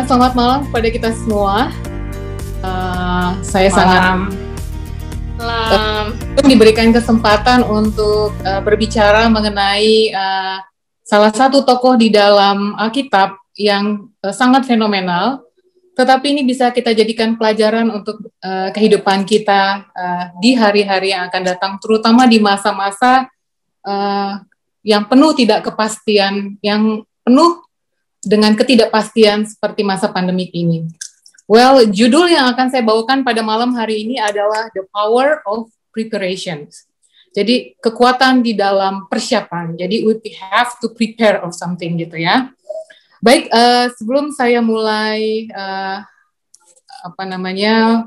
Selamat malam kepada kita semua. Saya sangat diberikan kesempatan untuk berbicara mengenai salah satu tokoh di dalam Alkitab yang sangat fenomenal, tetapi ini bisa kita jadikan pelajaran untuk kehidupan kita di hari-hari yang akan datang, terutama di masa-masa yang penuh tidak kepastian, yang penuh dengan ketidakpastian seperti masa pandemik ini. Well, judul yang akan saya bawakan pada malam hari ini adalah The Power of Preparation. Jadi kekuatan di dalam persiapan. Jadi we have to prepare of something gitu ya. Baik, sebelum saya mulai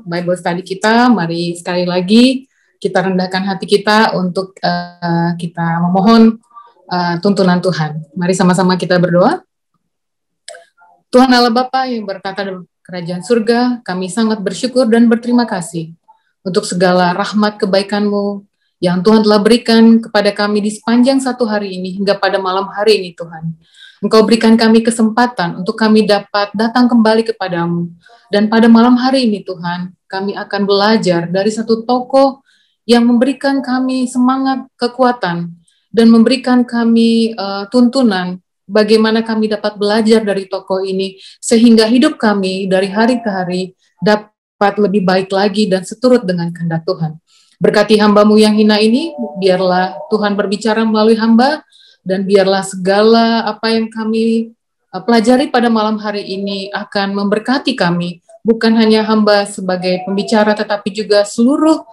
Bible study kita, mari sekali lagi kita rendahkan hati kita untuk kita memohon tuntunan Tuhan. Mari sama-sama kita berdoa. Tuhan Allah Bapa yang berkata dalam kerajaan surga, kami sangat bersyukur dan berterima kasih untuk segala rahmat kebaikan-Mu yang Tuhan telah berikan kepada kami di sepanjang satu hari ini hingga pada malam hari ini Tuhan. Engkau berikan kami kesempatan untuk kami dapat datang kembali kepadamu. Dan pada malam hari ini Tuhan, kami akan belajar dari satu tokoh yang memberikan kami semangat, kekuatan, dan memberikan kami tuntunan bagaimana kami dapat belajar dari tokoh ini, sehingga hidup kami dari hari ke hari dapat lebih baik lagi dan seturut dengan kehendak Tuhan. Berkati hamba-Mu yang hina ini, biarlah Tuhan berbicara melalui hamba, dan biarlah segala apa yang kami pelajari pada malam hari ini akan memberkati kami, bukan hanya hamba sebagai pembicara, tetapi juga seluruh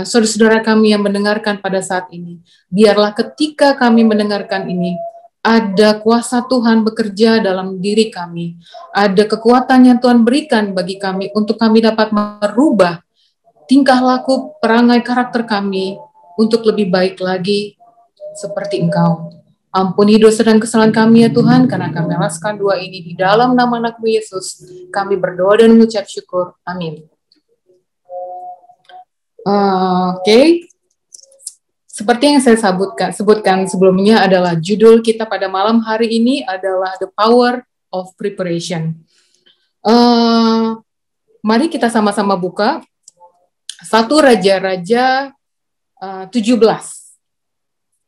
saudara-saudara kami yang mendengarkan pada saat ini. Biarlah ketika kami mendengarkan ini, ada kuasa Tuhan bekerja dalam diri kami. Ada kekuatan yang Tuhan berikan bagi kami untuk kami dapat merubah tingkah laku, perangai karakter kami untuk lebih baik lagi seperti Engkau. Ampuni dosa dan kesalahan kami ya Tuhan, karena kami alaskan doa ini di dalam nama Anak-Mu Yesus. Kami berdoa dan mengucap syukur. Amin. Oke. Seperti yang saya sebutkan sebelumnya adalah judul kita pada malam hari ini adalah The Power of Preparation. Mari kita sama-sama buka 1 Raja-Raja 17.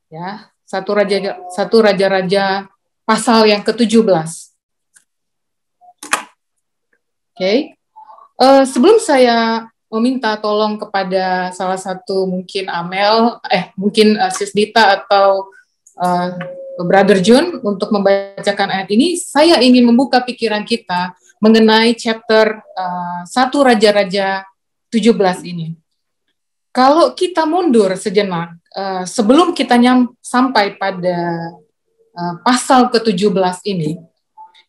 Ya, 1 Raja-Raja pasal yang ke-17. Oke. Sebelum saya meminta tolong kepada salah satu mungkin Sis Dita atau Brother Jun untuk membacakan ayat ini, saya ingin membuka pikiran kita mengenai chapter 1 Raja-Raja 17 ini. Kalau kita mundur sejenak, sebelum kita sampai pada pasal ke-17 ini,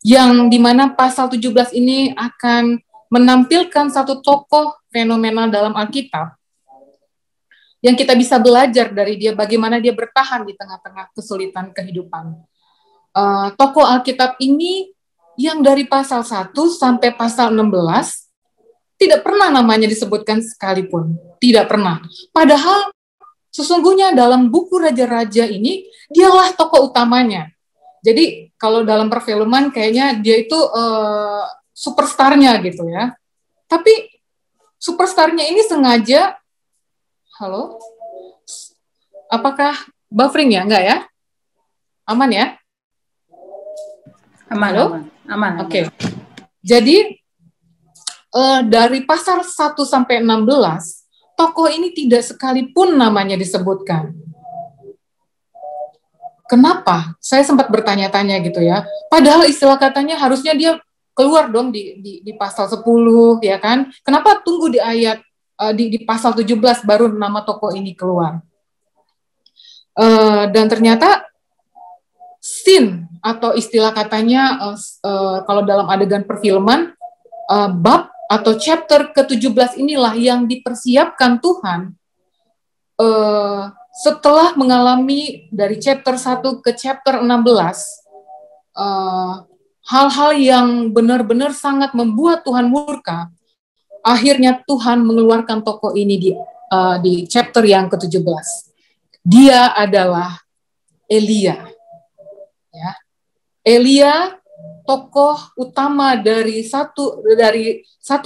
yang dimana pasal 17 ini akan menampilkan satu tokoh fenomenal dalam Alkitab yang kita bisa belajar dari dia bagaimana dia bertahan di tengah-tengah kesulitan kehidupan. Tokoh Alkitab ini yang dari pasal 1 sampai pasal 16 tidak pernah namanya disebutkan sekalipun, tidak pernah. Padahal sesungguhnya dalam buku Raja-Raja ini dialah tokoh utamanya. Jadi kalau dalam perfilman kayaknya dia itu superstarnya gitu ya. Tapi superstarnya ini sengaja, halo? Apakah buffering ya? Enggak ya? Aman ya? Aman, halo? Aman. Oke. Jadi dari pasal 1 sampai 16, tokoh ini tidak sekalipun namanya disebutkan. Kenapa? Saya sempat bertanya-tanya gitu ya. Padahal istilah katanya harusnya dia keluar dong di pasal 10 ya kan? Kenapa tunggu di ayat di pasal 17 baru nama tokoh ini keluar? Dan ternyata scene atau istilah katanya kalau dalam adegan perfilman bab atau chapter ke-17 inilah yang dipersiapkan Tuhan setelah mengalami dari chapter 1 ke chapter 16 hal-hal yang benar-benar sangat membuat Tuhan murka. Akhirnya Tuhan mengeluarkan tokoh ini di chapter yang ke-17. Dia adalah Elia. Ya. Elia tokoh utama dari satu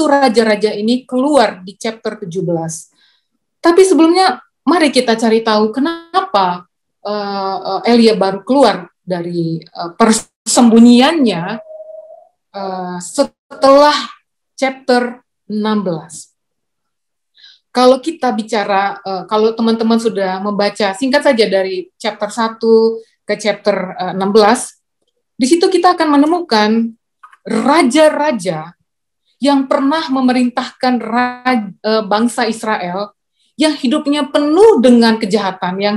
raja-raja ini keluar di chapter 17. Tapi sebelumnya mari kita cari tahu kenapa Elia baru keluar dari persembunyiannya setelah chapter 16. Kalau kita bicara, kalau teman-teman sudah membaca singkat saja dari chapter 1 ke chapter 16, di situ kita akan menemukan raja-raja yang pernah memerintahkan bangsa Israel yang hidupnya penuh dengan kejahatan yang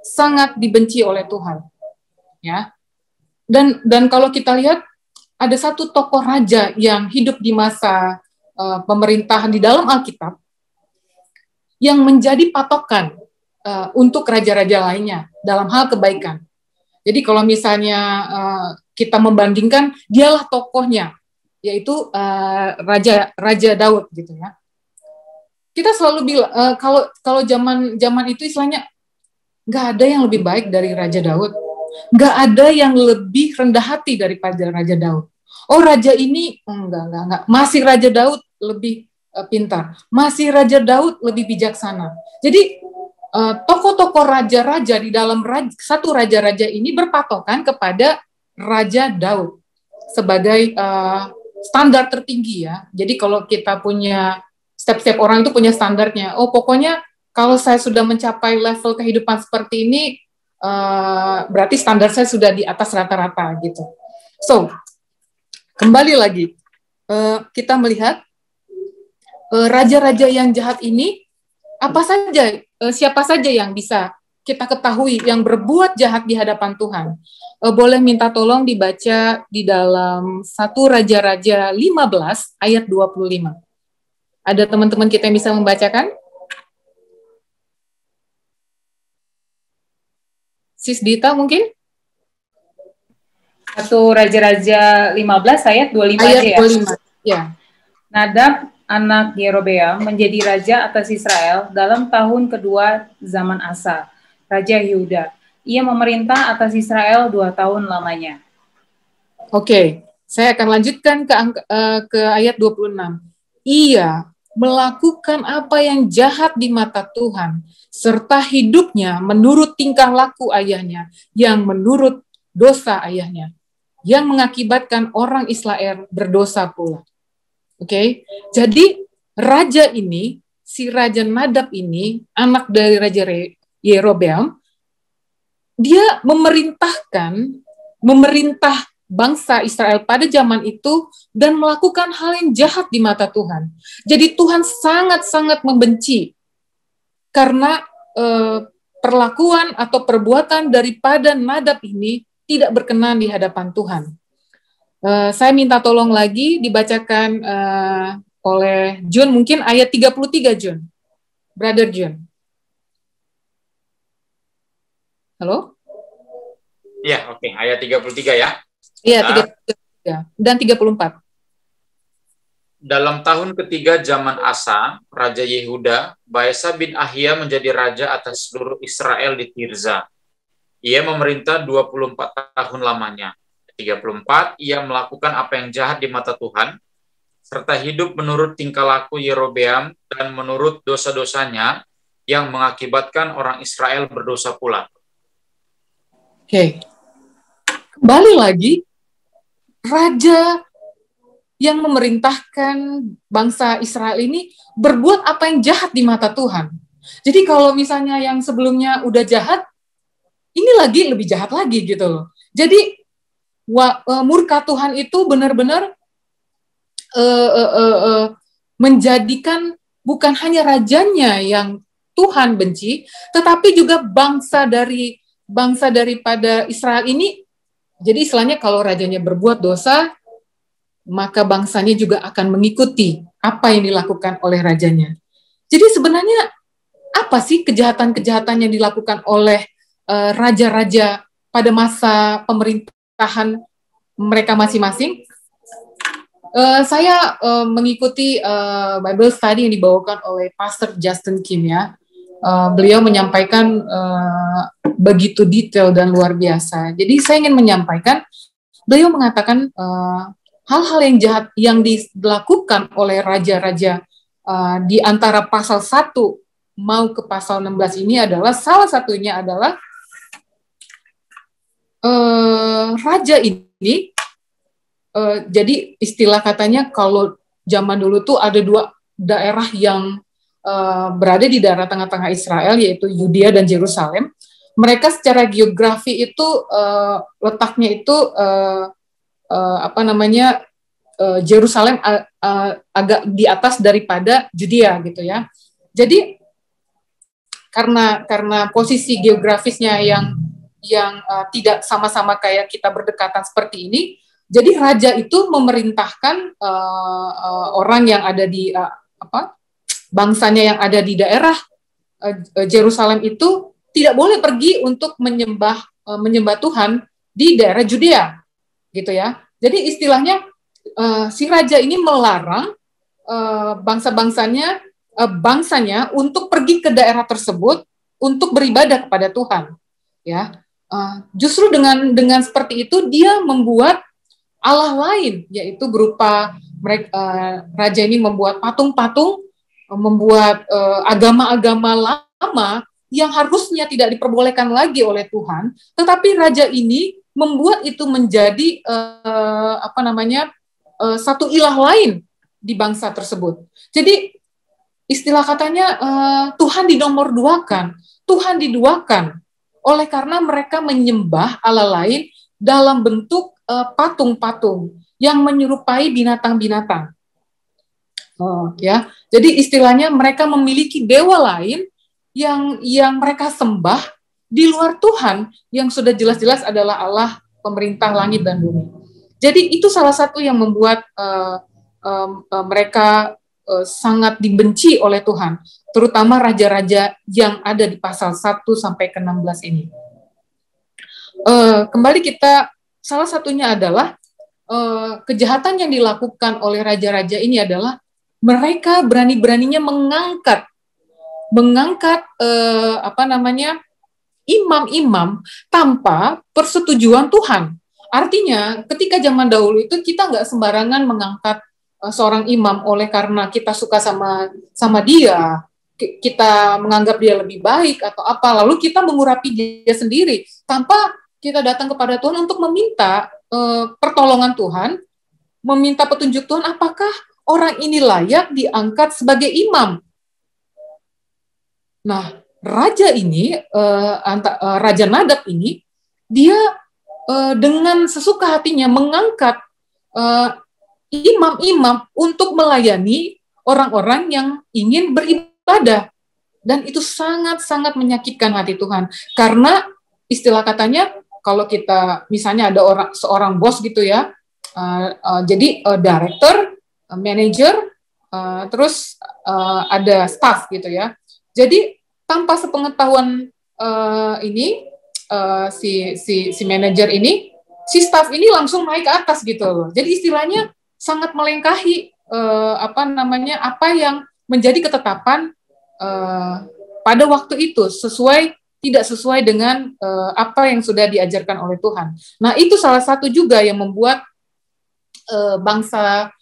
sangat dibenci oleh Tuhan. Ya. Dan kalau kita lihat ada satu tokoh raja yang hidup di masa pemerintahan di dalam Alkitab yang menjadi patokan untuk raja-raja lainnya dalam hal kebaikan. Jadi kalau misalnya kita membandingkan, dialah tokohnya, yaitu Raja Daud gitu ya. Kita selalu bilang kalau zaman itu istilahnya nggak ada yang lebih baik dari Raja Daud, nggak ada yang lebih rendah hati daripada Raja Daud. Oh raja ini enggak, masih Raja Daud lebih pintar, masih Raja Daud lebih bijaksana. Jadi tokoh-tokoh raja-raja di dalam satu raja-raja ini berpatokan kepada Raja Daud sebagai standar tertinggi ya. Jadi kalau kita punya setiap orang itu punya standarnya. Oh pokoknya kalau saya sudah mencapai level kehidupan seperti ini, berarti standar saya sudah di atas rata-rata gitu. So kembali lagi kita melihat raja-raja yang jahat ini, siapa saja yang bisa kita ketahui yang berbuat jahat di hadapan Tuhan. Boleh minta tolong dibaca di dalam 1 Raja-Raja 15 ayat 25. Ada teman-teman kita yang bisa membacakan? Sis Dita mungkin? 1 Raja-Raja 15 ayat 25 ayat aja ya? 25, ya. Nadab anak Yerobeam menjadi raja atas Israel dalam tahun kedua zaman Asa, Raja Yehuda. Ia memerintah atas Israel 2 tahun lamanya. Oke, saya akan lanjutkan ke ayat 26. Ia melakukan apa yang jahat di mata Tuhan, serta hidupnya menurut tingkah laku ayahnya, yang menurut dosa ayahnya, yang mengakibatkan orang Israel berdosa pula. Oke, jadi raja ini, si Raja Nadab ini, anak dari Raja Yerobeam, dia memerintah bangsa Israel pada zaman itu dan melakukan hal yang jahat di mata Tuhan. Jadi Tuhan sangat-sangat membenci karena perlakuan atau perbuatan daripada Nadab ini tidak berkenan di hadapan Tuhan. Saya minta tolong lagi dibacakan oleh Jun, mungkin ayat 33, Jun. Brother Jun. Halo? Ya, oke. Ayat 33 ya. Iya, 33 dan 34. Dalam tahun ketiga zaman Asa, Raja Yehuda, Baesa bin Ahia menjadi raja atas seluruh Israel di Tirza. Ia memerintah 24 tahun lamanya. 34, ia melakukan apa yang jahat di mata Tuhan, serta hidup menurut tingkah laku Yerobeam dan menurut dosa-dosanya yang mengakibatkan orang Israel berdosa pula. Oke. Kembali lagi, raja yang memerintahkan bangsa Israel ini berbuat apa yang jahat di mata Tuhan. Jadi kalau misalnya yang sebelumnya udah jahat, ini lagi lebih jahat lagi gitu loh. Jadi murka Tuhan itu benar-benar menjadikan bukan hanya rajanya yang Tuhan benci, tetapi juga bangsa daripada Israel ini. Jadi istilahnya kalau rajanya berbuat dosa, maka bangsanya juga akan mengikuti apa yang dilakukan oleh rajanya. Jadi sebenarnya apa sih kejahatan-kejahatan yang dilakukan oleh raja-raja pada masa pemerintahan mereka masing-masing? Saya mengikuti Bible study yang dibawakan oleh Pastor Justin Kim ya. Beliau menyampaikan begitu detail dan luar biasa. Jadi saya ingin menyampaikan beliau mengatakan hal-hal yang jahat yang dilakukan oleh raja-raja di antara pasal 1 mau ke pasal 16 ini adalah salah satunya adalah raja ini jadi istilah katanya kalau zaman dulu tuh ada 2 daerah yang berada di daerah tengah-tengah Israel, yaitu Yudea dan Yerusalem. Mereka secara geografi itu letaknya itu Yerusalem agak di atas daripada Judea gitu ya. Jadi karena posisi geografisnya yang tidak sama-sama kayak kita berdekatan seperti ini, jadi raja itu memerintahkan orang yang ada di bangsanya yang ada di daerah Yerusalem itu tidak boleh pergi untuk menyembah Tuhan di daerah Judea, gitu ya. Jadi istilahnya si raja ini melarang bangsanya untuk pergi ke daerah tersebut untuk beribadah kepada Tuhan, ya. Justru dengan seperti itu dia membuat Allah lain, yaitu berupa raja ini membuat patung-patung, membuat agama-agama lama yang harusnya tidak diperbolehkan lagi oleh Tuhan, tetapi raja ini membuat itu menjadi satu ilah lain di bangsa tersebut. Jadi istilah katanya Tuhan dinomorduakan, Tuhan diduakan, oleh karena mereka menyembah Allah lain dalam bentuk patung-patung yang menyerupai binatang-binatang. Ya, jadi istilahnya mereka memiliki dewa lain yang mereka sembah di luar Tuhan yang sudah jelas-jelas adalah Allah pemerintah langit dan bumi. Jadi itu salah satu yang membuat mereka sangat dibenci oleh Tuhan, terutama raja-raja yang ada di pasal 1 sampai ke 16 ini. Kembali kita, salah satunya adalah kejahatan yang dilakukan oleh raja-raja ini adalah mereka berani-beraninya mengangkat imam-imam tanpa persetujuan Tuhan. Artinya, ketika zaman dahulu itu kita nggak sembarangan mengangkat seorang imam oleh karena kita suka sama dia, kita menganggap dia lebih baik atau apa, lalu kita mengurapi dia sendiri tanpa kita datang kepada Tuhan untuk meminta pertolongan Tuhan, meminta petunjuk Tuhan, apakah orang ini layak diangkat sebagai imam. Nah, raja ini, Raja Nadab ini, dia dengan sesuka hatinya mengangkat imam-imam untuk melayani orang-orang yang ingin beribadah. Dan itu sangat-sangat menyakitkan hati Tuhan. Karena istilah katanya, kalau kita misalnya ada seorang bos gitu ya, jadi director, manager, terus ada staff gitu ya. Jadi tanpa sepengetahuan si manajer ini, si staff ini langsung naik ke atas gitu loh. Jadi istilahnya sangat melengkahi apa yang menjadi ketetapan pada waktu itu, tidak sesuai dengan apa yang sudah diajarkan oleh Tuhan. Nah, itu salah satu juga yang membuat bangsa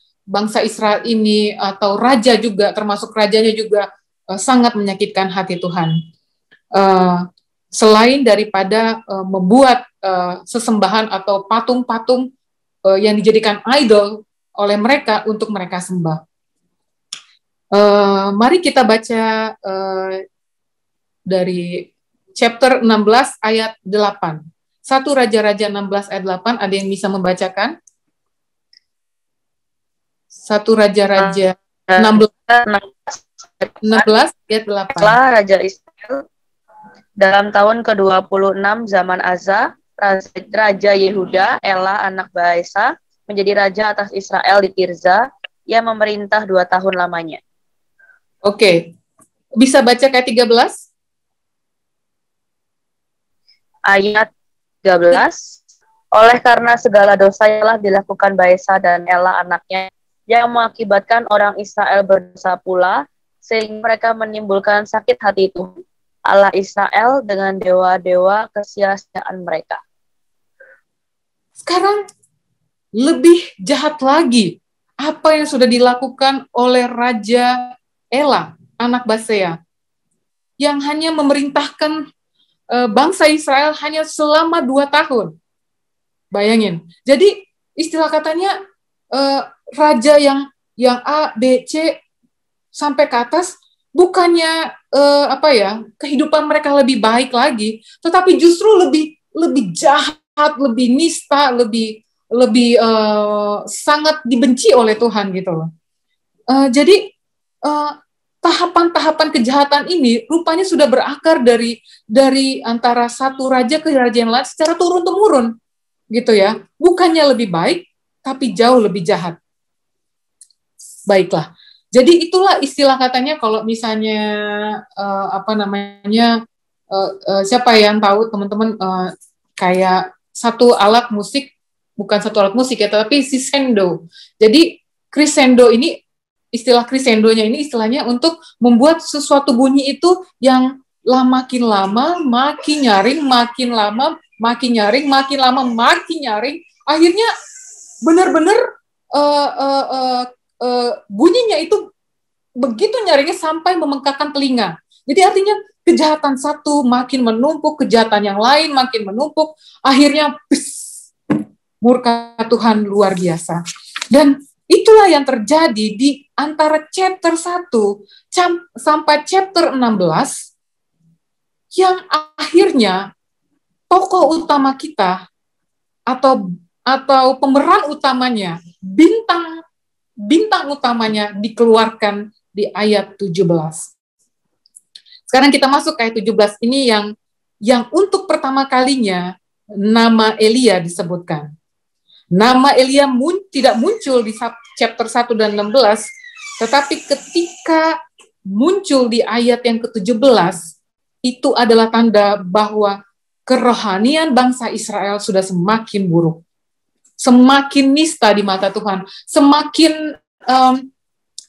Israel ini atau raja juga, termasuk rajanya juga sangat menyakitkan hati Tuhan. Selain daripada membuat sesembahan atau patung-patung yang dijadikan idol oleh mereka untuk mereka sembah. Mari kita baca dari chapter 16 ayat 8. 1 Raja-Raja 16 ayat 8, ada yang bisa membacakan? 1 Raja-Raja 16 ayat 8. Setelah Raja Israel dalam tahun ke-26 zaman Asa, Raja Yehuda, Ela anak Baesa, menjadi raja atas Israel di Tirza. Ia memerintah 2 tahun lamanya. Oke. Bisa baca kayak 13? Ayat 13. Oleh karena segala dosa telah dilakukan Baesa dan Ela anaknya, yang mengakibatkan orang Israel berdosa pula, sehingga mereka menimbulkan sakit hati Tuhan, Allah Israel, dengan dewa-dewa kesia-siaan mereka. Sekarang lebih jahat lagi apa yang sudah dilakukan oleh Raja Ela, anak Basea, yang hanya memerintahkan bangsa Israel hanya selama 2 tahun. Bayangin. Jadi istilah katanya raja yang A, B, C sampai ke atas, bukannya kehidupan mereka lebih baik lagi, tetapi justru lebih jahat, lebih nista, lebih sangat dibenci oleh Tuhan gitu loh. Jadi tahapan-tahapan kejahatan ini rupanya sudah berakar dari antara satu raja ke raja yang lain secara turun-temurun, gitu ya. Bukannya lebih baik, tapi jauh lebih jahat. Baiklah. Jadi itulah istilah katanya kalau misalnya siapa yang tahu teman-teman kayak satu alat musik, bukan satu alat musik ya, tapi crescendo. Jadi crescendo ini, istilah crescendonya ini istilahnya untuk membuat sesuatu bunyi itu yang makin lama makin nyaring, makin lama makin nyaring, makin lama makin nyaring, akhirnya benar-benar bunyinya itu begitu nyaringnya sampai memengkakkan telinga. Jadi artinya kejahatan satu makin menumpuk, kejahatan yang lain makin menumpuk, akhirnya murka Tuhan luar biasa. Dan itulah yang terjadi di antara chapter 1 sampai chapter 16, yang akhirnya tokoh utama kita atau pemeran utamanya, bintang utamanya dikeluarkan di ayat 17. Sekarang kita masuk ke ayat 17 ini yang untuk pertama kalinya nama Elia disebutkan. Nama Elia tidak muncul di chapter 1 dan 16, tetapi ketika muncul di ayat yang ke-17, itu adalah tanda bahwa kerohanian bangsa Israel sudah semakin buruk, semakin nista di mata Tuhan,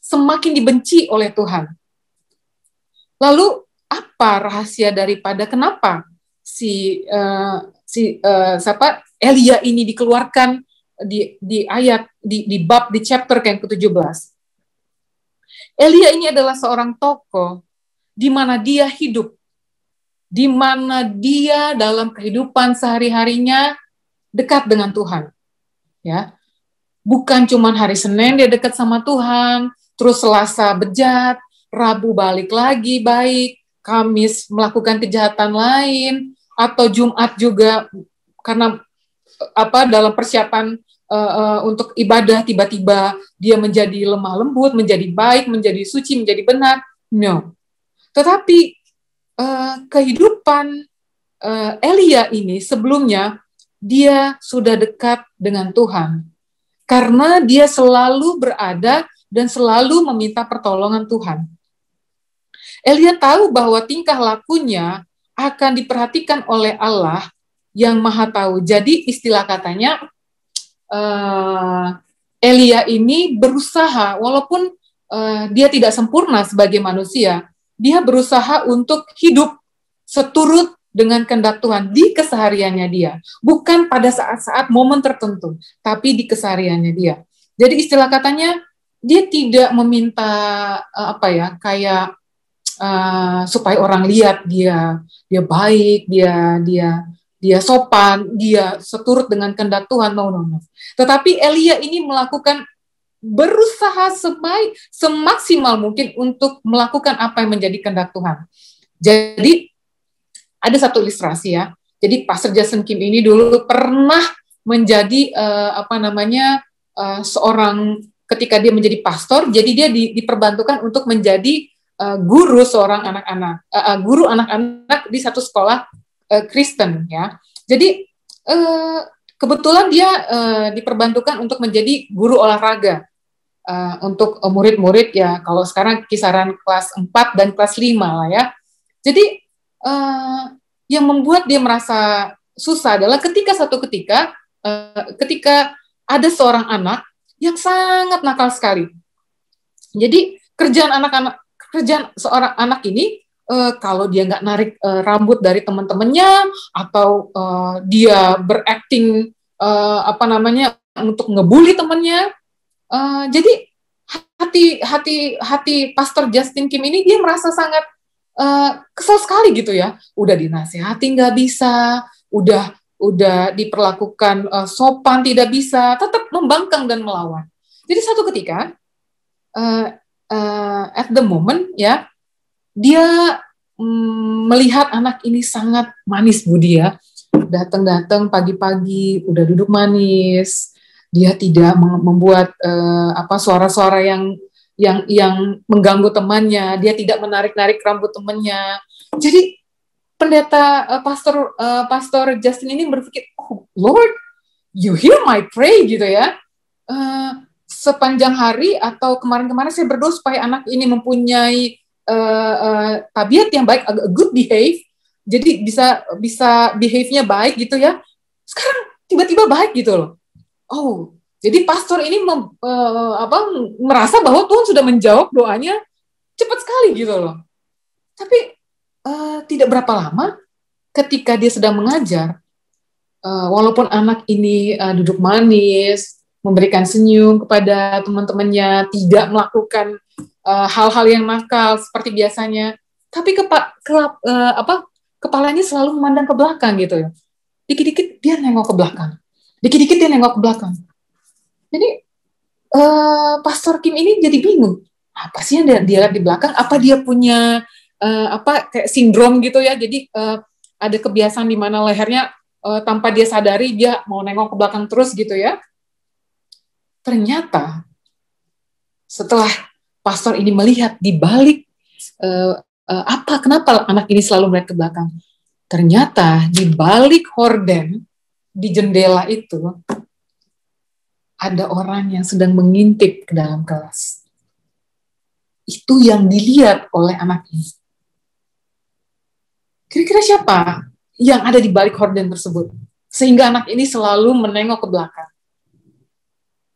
semakin dibenci oleh Tuhan. Lalu apa rahasia daripada kenapa Elia ini dikeluarkan di ayat di bab di chapter yang ke-17? Elia ini adalah seorang tokoh di mana dia hidup, di mana dia dalam kehidupan sehari-harinya dekat dengan Tuhan. Ya. Bukan cuma hari Senin dia dekat sama Tuhan, terus Selasa bejat, Rabu balik lagi baik, Kamis melakukan kejahatan lain, atau Jumat juga karena dalam persiapan untuk ibadah tiba-tiba dia menjadi lemah lembut, menjadi baik, menjadi suci, menjadi benar. No. Tetapi kehidupan Elia ini sebelumnya dia sudah dekat dengan Tuhan karena dia selalu berada dan selalu meminta pertolongan Tuhan. Elia tahu bahwa tingkah lakunya akan diperhatikan oleh Allah yang Maha Tahu. Jadi istilah katanya Elia ini berusaha, walaupun dia tidak sempurna sebagai manusia, dia berusaha untuk hidup seturut dengan kehendak Tuhan di kesehariannya dia. Bukan pada saat-saat momen tertentu, tapi di kesehariannya dia. Jadi istilah katanya, dia tidak meminta supaya orang lihat dia baik, dia sopan, dia seturut dengan kehendak Tuhan. No. Tetapi Elia ini berusaha semaksimal mungkin untuk melakukan apa yang menjadi kehendak Tuhan. Jadi ada satu ilustrasi ya. Jadi Pastor Jason Kim ini dulu pernah menjadi seorang, ketika dia menjadi pastor, jadi dia diperbantukan untuk menjadi guru seorang guru anak-anak di satu sekolah Kristen ya. Jadi kebetulan dia diperbantukan untuk menjadi guru olahraga untuk murid-murid ya, kalau sekarang kisaran kelas 4 dan kelas 5 lah ya. Jadi yang membuat dia merasa susah adalah ketika ada seorang anak yang sangat nakal sekali. Jadi kerjaan seorang anak ini, kalau dia nggak narik rambut dari teman-temannya, atau dia berakting untuk ngebully temannya. Jadi hati Pastor Justin Kim ini dia merasa sangat kesel sekali gitu ya. Udah dinasihati nggak bisa, udah diperlakukan sopan tidak bisa, tetap membangkang dan melawan. Jadi satu ketika at the moment ya, dia melihat anak ini sangat manis budi ya, datang pagi-pagi udah duduk manis, dia tidak membuat suara-suara yang mengganggu temannya, dia tidak menarik-narik rambut temannya. Jadi pendeta Pastor Justin ini berpikir, oh Lord, you hear my pray gitu ya. Sepanjang hari atau kemarin-kemarin saya berdoa supaya anak ini mempunyai tabiat yang baik, good behave, jadi bisa behave-nya baik gitu ya. Sekarang tiba-tiba baik gitu loh. Oh, jadi pastor ini merasa bahwa Tuhan sudah menjawab doanya cepat sekali gitu loh. Tapi tidak berapa lama ketika dia sedang mengajar, walaupun anak ini duduk manis, memberikan senyum kepada teman-temannya, tidak melakukan hal-hal yang nakal seperti biasanya, tapi kepalanya selalu memandang ke belakang gitu ya. Dikit-dikit dia nengok ke belakang. Dikit-dikit dia nengok ke belakang. Jadi Pastor Kim ini jadi bingung. Apa sih yang dia lihat di belakang? Apa dia punya kayak sindrom gitu ya? Jadi ada kebiasaan di mana lehernya tanpa dia sadari dia mau nengok ke belakang terus gitu ya. Ternyata setelah pastor ini melihat di balik kenapa anak ini selalu melihat ke belakang? Ternyata di balik horden di jendela itu ada orang yang sedang mengintip ke dalam kelas. Itu yang dilihat oleh anak ini. Kira-kira siapa yang ada di balik horden tersebut? Sehingga anak ini selalu menengok ke belakang.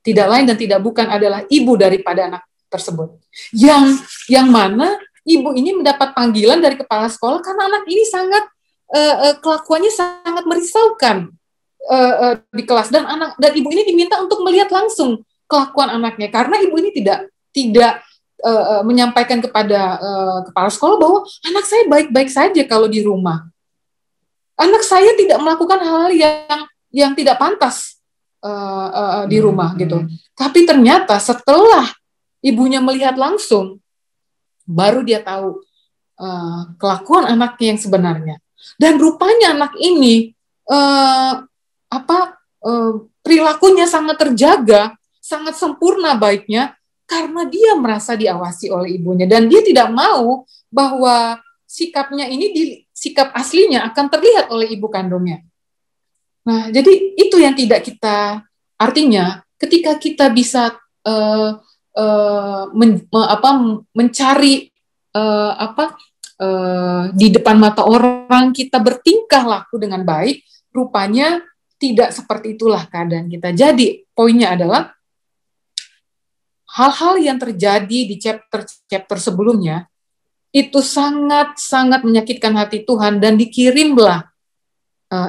Tidak lain dan tidak bukan adalah ibu daripada anak tersebut. Yang mana ibu ini mendapat panggilan dari kepala sekolah karena anak ini sangat kelakuannya sangat merisaukan di kelas, dan ibu ini diminta untuk melihat langsung kelakuan anaknya karena ibu ini tidak menyampaikan kepada kepala sekolah bahwa anak saya baik-baik saja kalau di rumah. Anak saya tidak melakukan hal-hal yang tidak pantas di rumah gitu. Tapi ternyata setelah ibunya melihat langsung, baru dia tahu kelakuan anaknya yang sebenarnya. Dan rupanya anak ini perilakunya sangat terjaga, sangat sempurna baiknya karena dia merasa diawasi oleh ibunya, dan dia tidak mau bahwa sikapnya ini sikap aslinya akan terlihat oleh ibu kandungnya. Nah, jadi itu yang tidak kita, artinya ketika kita bisa mencari di depan mata orang kita bertingkah laku dengan baik, rupanya tidak seperti itulah keadaan kita. Jadi poinnya adalah hal-hal yang terjadi di chapter sebelumnya itu sangat menyakitkan hati Tuhan, dan dikirimlah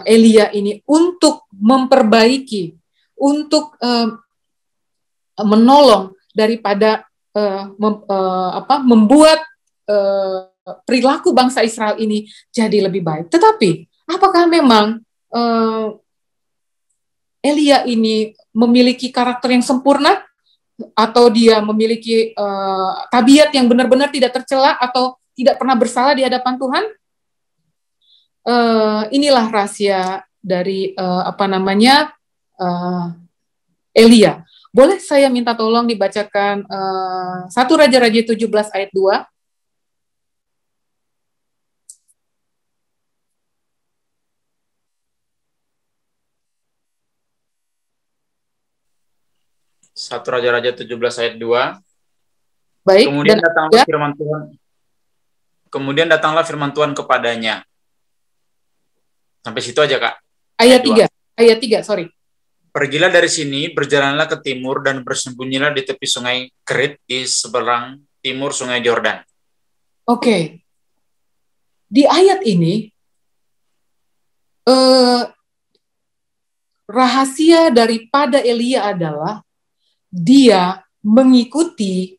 Elia ini untuk memperbaiki, untuk menolong daripada membuat perilaku bangsa Israel ini jadi lebih baik. Tetapi apakah memang Elia ini memiliki karakter yang sempurna, atau dia memiliki tabiat yang benar-benar tidak tercela atau tidak pernah bersalah di hadapan Tuhan? Inilah rahasia dari Elia. Boleh saya minta tolong dibacakan 1 Raja-Raja 17 ayat 2? Satu Raja-Raja 17 ayat 2. Baik. Kemudian datanglah firman Tuhan kepadanya. Sampai situ aja, Kak. Ayat 3, sorry. Pergilah dari sini, berjalanlah ke timur, dan bersembunyilah di tepi sungai Kerit di seberang timur sungai Yordan. Oke. Di ayat ini, rahasia daripada Elia adalah dia mengikuti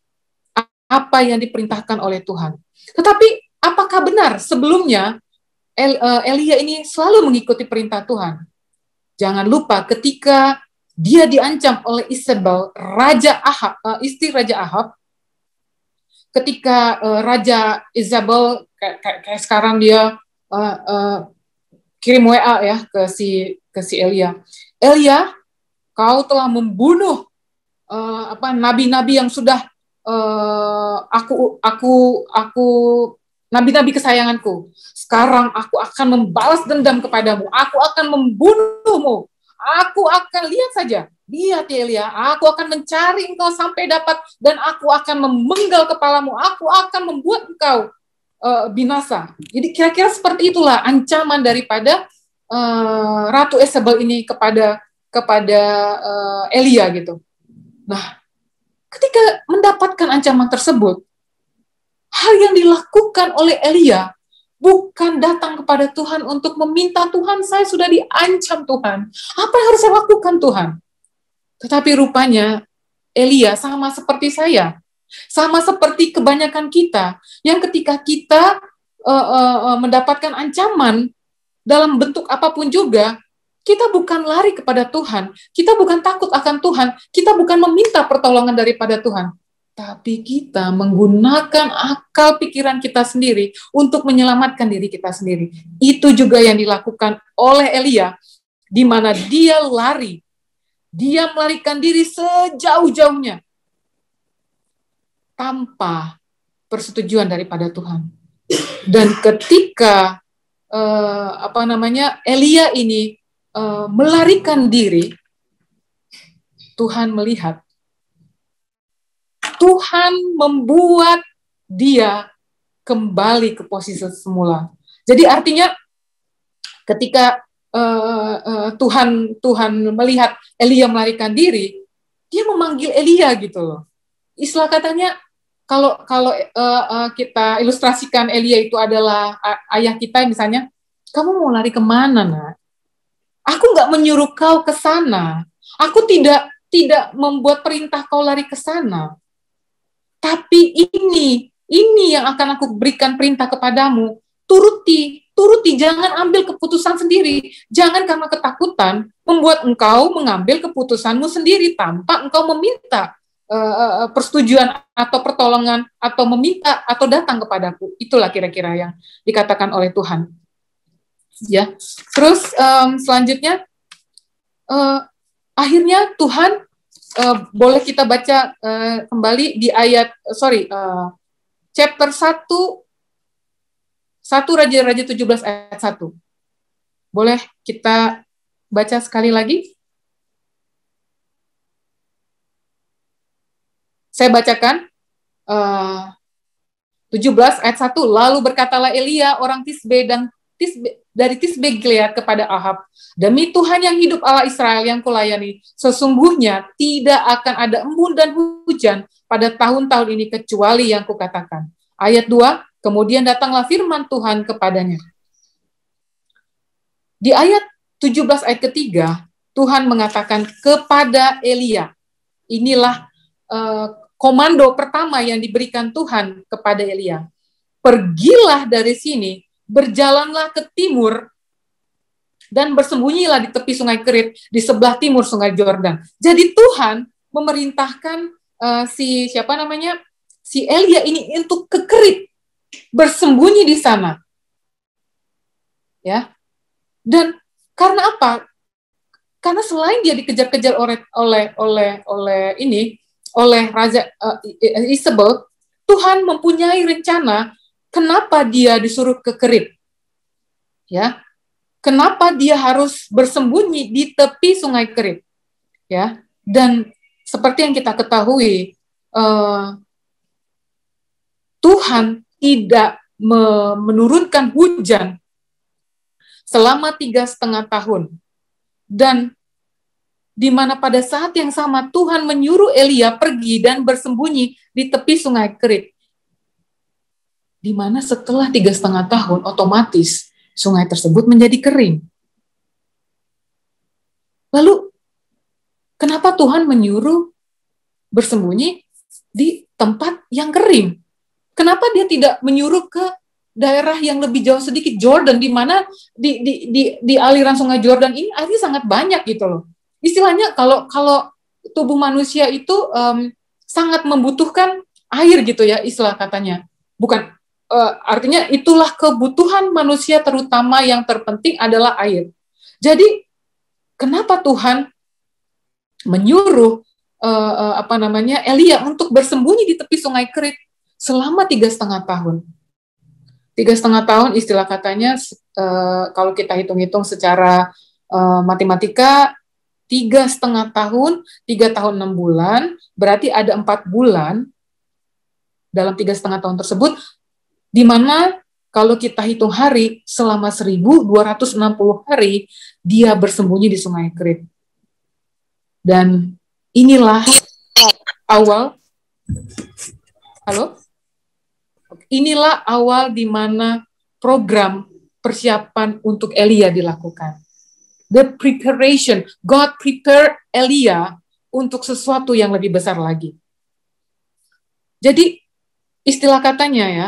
apa yang diperintahkan oleh Tuhan. Tetapi apakah benar sebelumnya Elia ini selalu mengikuti perintah Tuhan? Jangan lupa ketika dia diancam oleh Isabel, istri Raja Ahab, ketika Raja Isabel kayak sekarang dia kirim WA ya ke si Elia. Elia, kau telah membunuh nabi-nabi yang sudah nabi-nabi kesayanganku. Sekarang aku akan membalas dendam kepadamu. Aku akan membunuhmu. Aku akan, lihat saja. Lihat ya Elia, aku akan mencari engkau sampai dapat dan aku akan memenggal kepalamu. Aku akan membuat engkau binasa. Jadi kira-kira seperti itulah ancaman daripada Ratu Isabel ini kepada Elia gitu. Nah, ketika mendapatkan ancaman tersebut, hal yang dilakukan oleh Elia bukan datang kepada Tuhan untuk meminta, Tuhan saya sudah diancam Tuhan, apa yang harus saya lakukan Tuhan? Tetapi rupanya Elia sama seperti saya, sama seperti kebanyakan kita, yang ketika kita mendapatkan ancaman dalam bentuk apapun juga, kita bukan lari kepada Tuhan, kita bukan takut akan Tuhan, kita bukan meminta pertolongan daripada Tuhan, tapi kita menggunakan akal pikiran kita sendiri untuk menyelamatkan diri kita sendiri. Itu juga yang dilakukan oleh Elia, di mana dia lari, dia melarikan diri sejauh-jauhnya tanpa persetujuan daripada Tuhan. Dan ketika Elia ini melarikan diri, Tuhan melihat, Tuhan membuat dia kembali ke posisi semula. Jadi artinya ketika Tuhan melihat Elia melarikan diri, dia memanggil Elia gitu loh. Istilah katanya kalau kita ilustrasikan Elia itu adalah ayah kita misalnya, kamu mau lari kemana nak? Aku nggak menyuruh kau ke sana. Aku tidak membuat perintah kau lari ke sana. Tapi ini yang akan aku berikan perintah kepadamu. Turuti, jangan ambil keputusan sendiri. Jangan karena ketakutan membuat engkau mengambil keputusanmu sendiri tanpa engkau meminta persetujuan atau pertolongan atau meminta atau datang kepadaku. Itulah kira-kira yang dikatakan oleh Tuhan. Ya, terus selanjutnya akhirnya Tuhan boleh kita baca kembali di chapter 1 Raja-Raja 17 ayat 1. Boleh kita baca sekali lagi? Saya bacakan 17 ayat 1. Lalu berkatalah Elia orang dari Tisbe Gilead kepada Ahab, demi Tuhan yang hidup Allah Israel yang kulayani, sesungguhnya tidak akan ada embun dan hujan pada tahun-tahun ini kecuali yang kukatakan. Ayat 2, kemudian datanglah firman Tuhan kepadanya. Di ayat 17 ayat ketiga, Tuhan mengatakan kepada Elia, inilah komando pertama yang diberikan Tuhan kepada Elia. Pergilah dari sini, berjalanlah ke timur, dan bersembunyilah di tepi sungai Kerit, di sebelah timur sungai Yordan. Jadi Tuhan memerintahkan si Elia ini untuk ke Kerit, bersembunyi di sana. Ya. Dan karena apa? Karena selain dia dikejar-kejar oleh Raja Isabel, Tuhan mempunyai rencana kenapa dia disuruh ke Kerit. Ya. Kenapa dia harus bersembunyi di tepi sungai Kerit. Ya. Dan seperti yang kita ketahui, Tuhan tidak menurunkan hujan selama 3,5 tahun. Dan di mana pada saat yang sama Tuhan menyuruh Elia pergi dan bersembunyi di tepi sungai Kerit. Di mana setelah 3,5 tahun otomatis sungai tersebut menjadi kering. Lalu kenapa Tuhan menyuruh bersembunyi di tempat yang kering? Kenapa dia tidak menyuruh ke daerah yang lebih jauh sedikit, Jordan, di mana di aliran sungai Jordan ini airnya sangat banyak gitu loh. Istilahnya kalau tubuh manusia itu sangat membutuhkan air gitu ya, istilah katanya. Bukan artinya itulah kebutuhan manusia, terutama yang terpenting adalah air. Jadi kenapa Tuhan menyuruh Elia untuk bersembunyi di tepi sungai Kerit selama 3,5 tahun? 3,5 tahun istilah katanya, kalau kita hitung-hitung secara matematika, 3,5 tahun, 3 tahun 6 bulan, berarti ada 4 bulan dalam 3,5 tahun tersebut, di mana kalau kita hitung hari, selama 1.260 hari, dia bersembunyi di sungai Kerit. Dan inilah awal, inilah awal di mana program persiapan untuk Elia dilakukan. The preparation, God prepare Elia untuk sesuatu yang lebih besar lagi. Jadi istilah katanya ya,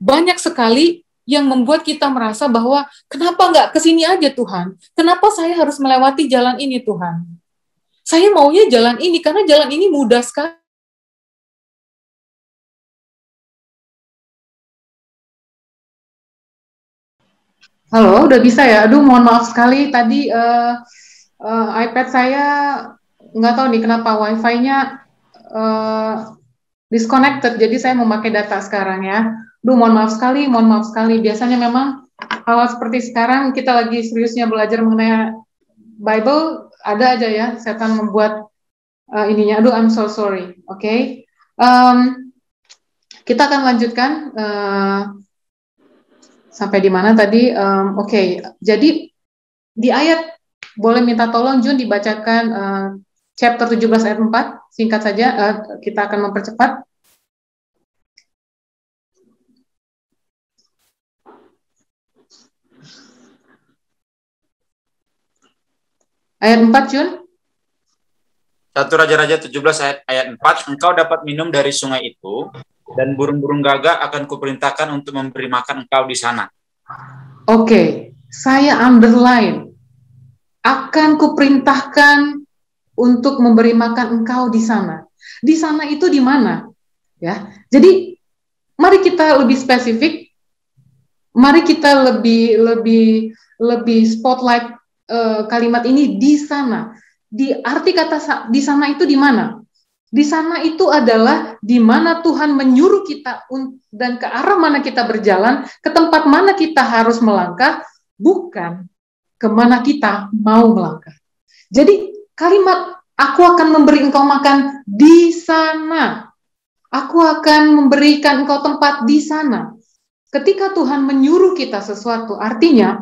banyak sekali yang membuat kita merasa bahwa kenapa nggak ke sini aja Tuhan? Kenapa saya harus melewati jalan ini Tuhan? Saya maunya jalan ini karena jalan ini mudah sekali. Halo, udah bisa ya? Aduh, mohon maaf sekali tadi iPad saya nggak tahu nih kenapa Wi-Fi-nya disconnected, jadi saya memakai data sekarang ya. Duh, mohon maaf sekali. Biasanya memang hal seperti sekarang kita lagi seriusnya belajar mengenai Bible, ada aja ya setan membuat ininya. Aduh, I'm so sorry. Oke. Kita akan lanjutkan sampai di mana tadi? Oke. Jadi di ayat, boleh minta tolong Jun dibacakan chapter 17 ayat 4, singkat saja, kita akan mempercepat. Ayat 4, Jun. 1 Raja-Raja 17 ayat 4, engkau dapat minum dari sungai itu, dan burung-burung gagak akan kuperintahkan untuk memberi makan engkau di sana. Oke, saya underline, akan kuperintahkan untuk memberi makan engkau di sana. Di sana itu di mana? Ya. Jadi mari kita lebih spesifik. Mari kita lebih spotlight kalimat ini di sana. Di arti kata di sana itu di mana? Di sana itu adalah di mana Tuhan menyuruh kita dan ke arah mana kita berjalan, ke tempat mana kita harus melangkah, bukan kemana kita mau melangkah. Jadi kalimat aku akan memberi engkau makan di sana. Aku akan memberikan engkau tempat di sana. Ketika Tuhan menyuruh kita sesuatu, artinya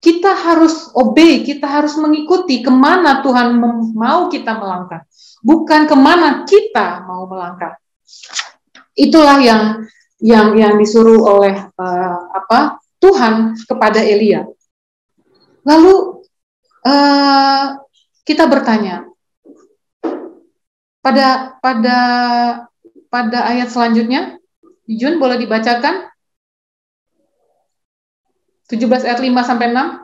kita harus obey, kita harus mengikuti kemana Tuhan mau kita melangkah, bukan kemana kita mau melangkah. Itulah yang disuruh oleh Tuhan kepada Elia. Lalu kita bertanya, pada ayat selanjutnya, Jun boleh dibacakan? 17 ayat 5 sampai 6.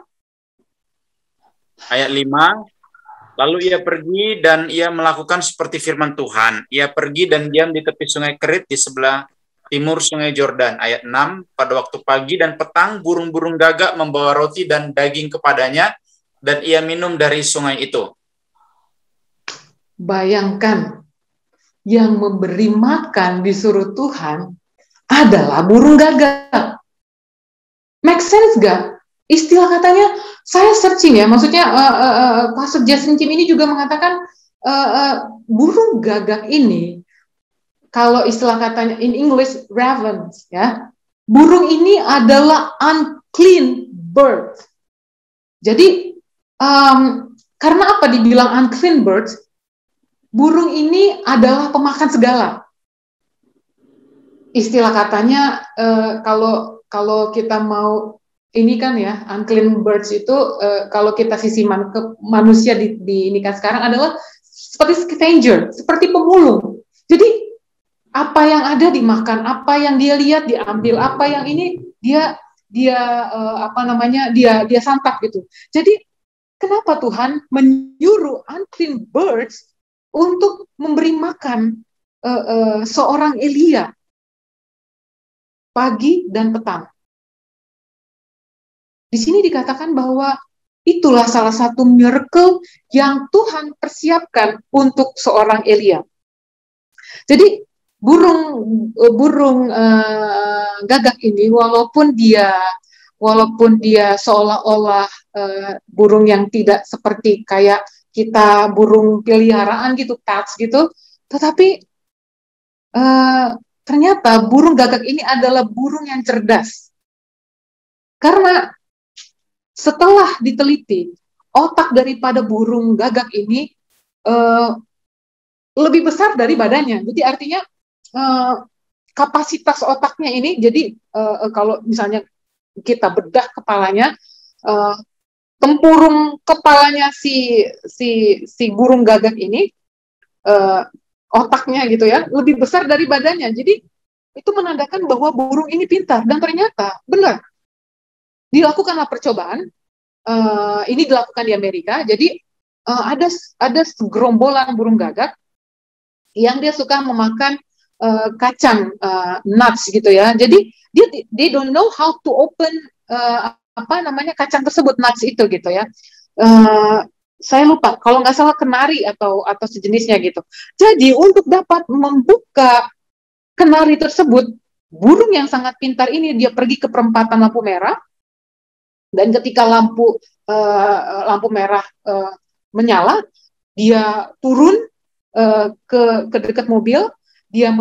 Ayat 5, lalu ia pergi dan ia melakukan seperti firman Tuhan. Ia pergi dan diam di tepi sungai Kerit di sebelah timur sungai Jordan. Ayat 6, pada waktu pagi dan petang burung-burung gagak membawa roti dan daging kepadanya, dan ia minum dari sungai itu. Bayangkan, yang memberi makan disuruh Tuhan adalah burung gagak. Make sense gak? Istilah katanya, saya searching ya, maksudnya Pastor Justin Kim ini juga mengatakan burung gagak ini, kalau istilah katanya in English ravens ya, burung ini adalah unclean bird. Jadi karena apa dibilang unclean birds? Burung ini adalah pemakan segala. Istilah katanya kalau kita mau ini kan ya, unclean birds itu kalau kita sisi ke manusia di ini kan sekarang adalah seperti scavenger, seperti pemulung. Jadi apa yang ada dimakan, apa yang dia lihat diambil, apa yang ini dia dia santap gitu. Jadi kenapa Tuhan menyuruh unclean birds untuk memberi makan seorang Elia pagi dan petang? Di sini dikatakan bahwa itulah salah satu miracle yang Tuhan persiapkan untuk seorang Elia. Jadi burung gagak ini walaupun dia seolah-olah burung yang tidak seperti kayak kita burung peliharaan gitu, pets gitu, tetapi ternyata burung gagak ini adalah burung yang cerdas. Karena setelah diteliti, otak daripada burung gagak ini lebih besar dari badannya. Jadi artinya kapasitas otaknya ini, jadi kalau misalnya kita bedah kepalanya, tempurung kepalanya si burung gagak ini, otaknya gitu ya, lebih besar dari badannya. Jadi itu menandakan bahwa burung ini pintar, dan ternyata benar. Dilakukanlah percobaan, ini dilakukan di Amerika. Jadi ada segerombolan burung gagak yang dia suka memakan kacang nuts gitu ya. Jadi they don't know how to open kacang tersebut, nuts itu gitu ya. Saya lupa, kalau nggak salah kenari atau sejenisnya gitu. Jadi untuk dapat membuka kenari tersebut, burung yang sangat pintar ini dia pergi ke perempatan lampu merah, dan ketika lampu merah menyala, dia turun ke dekat mobil, dia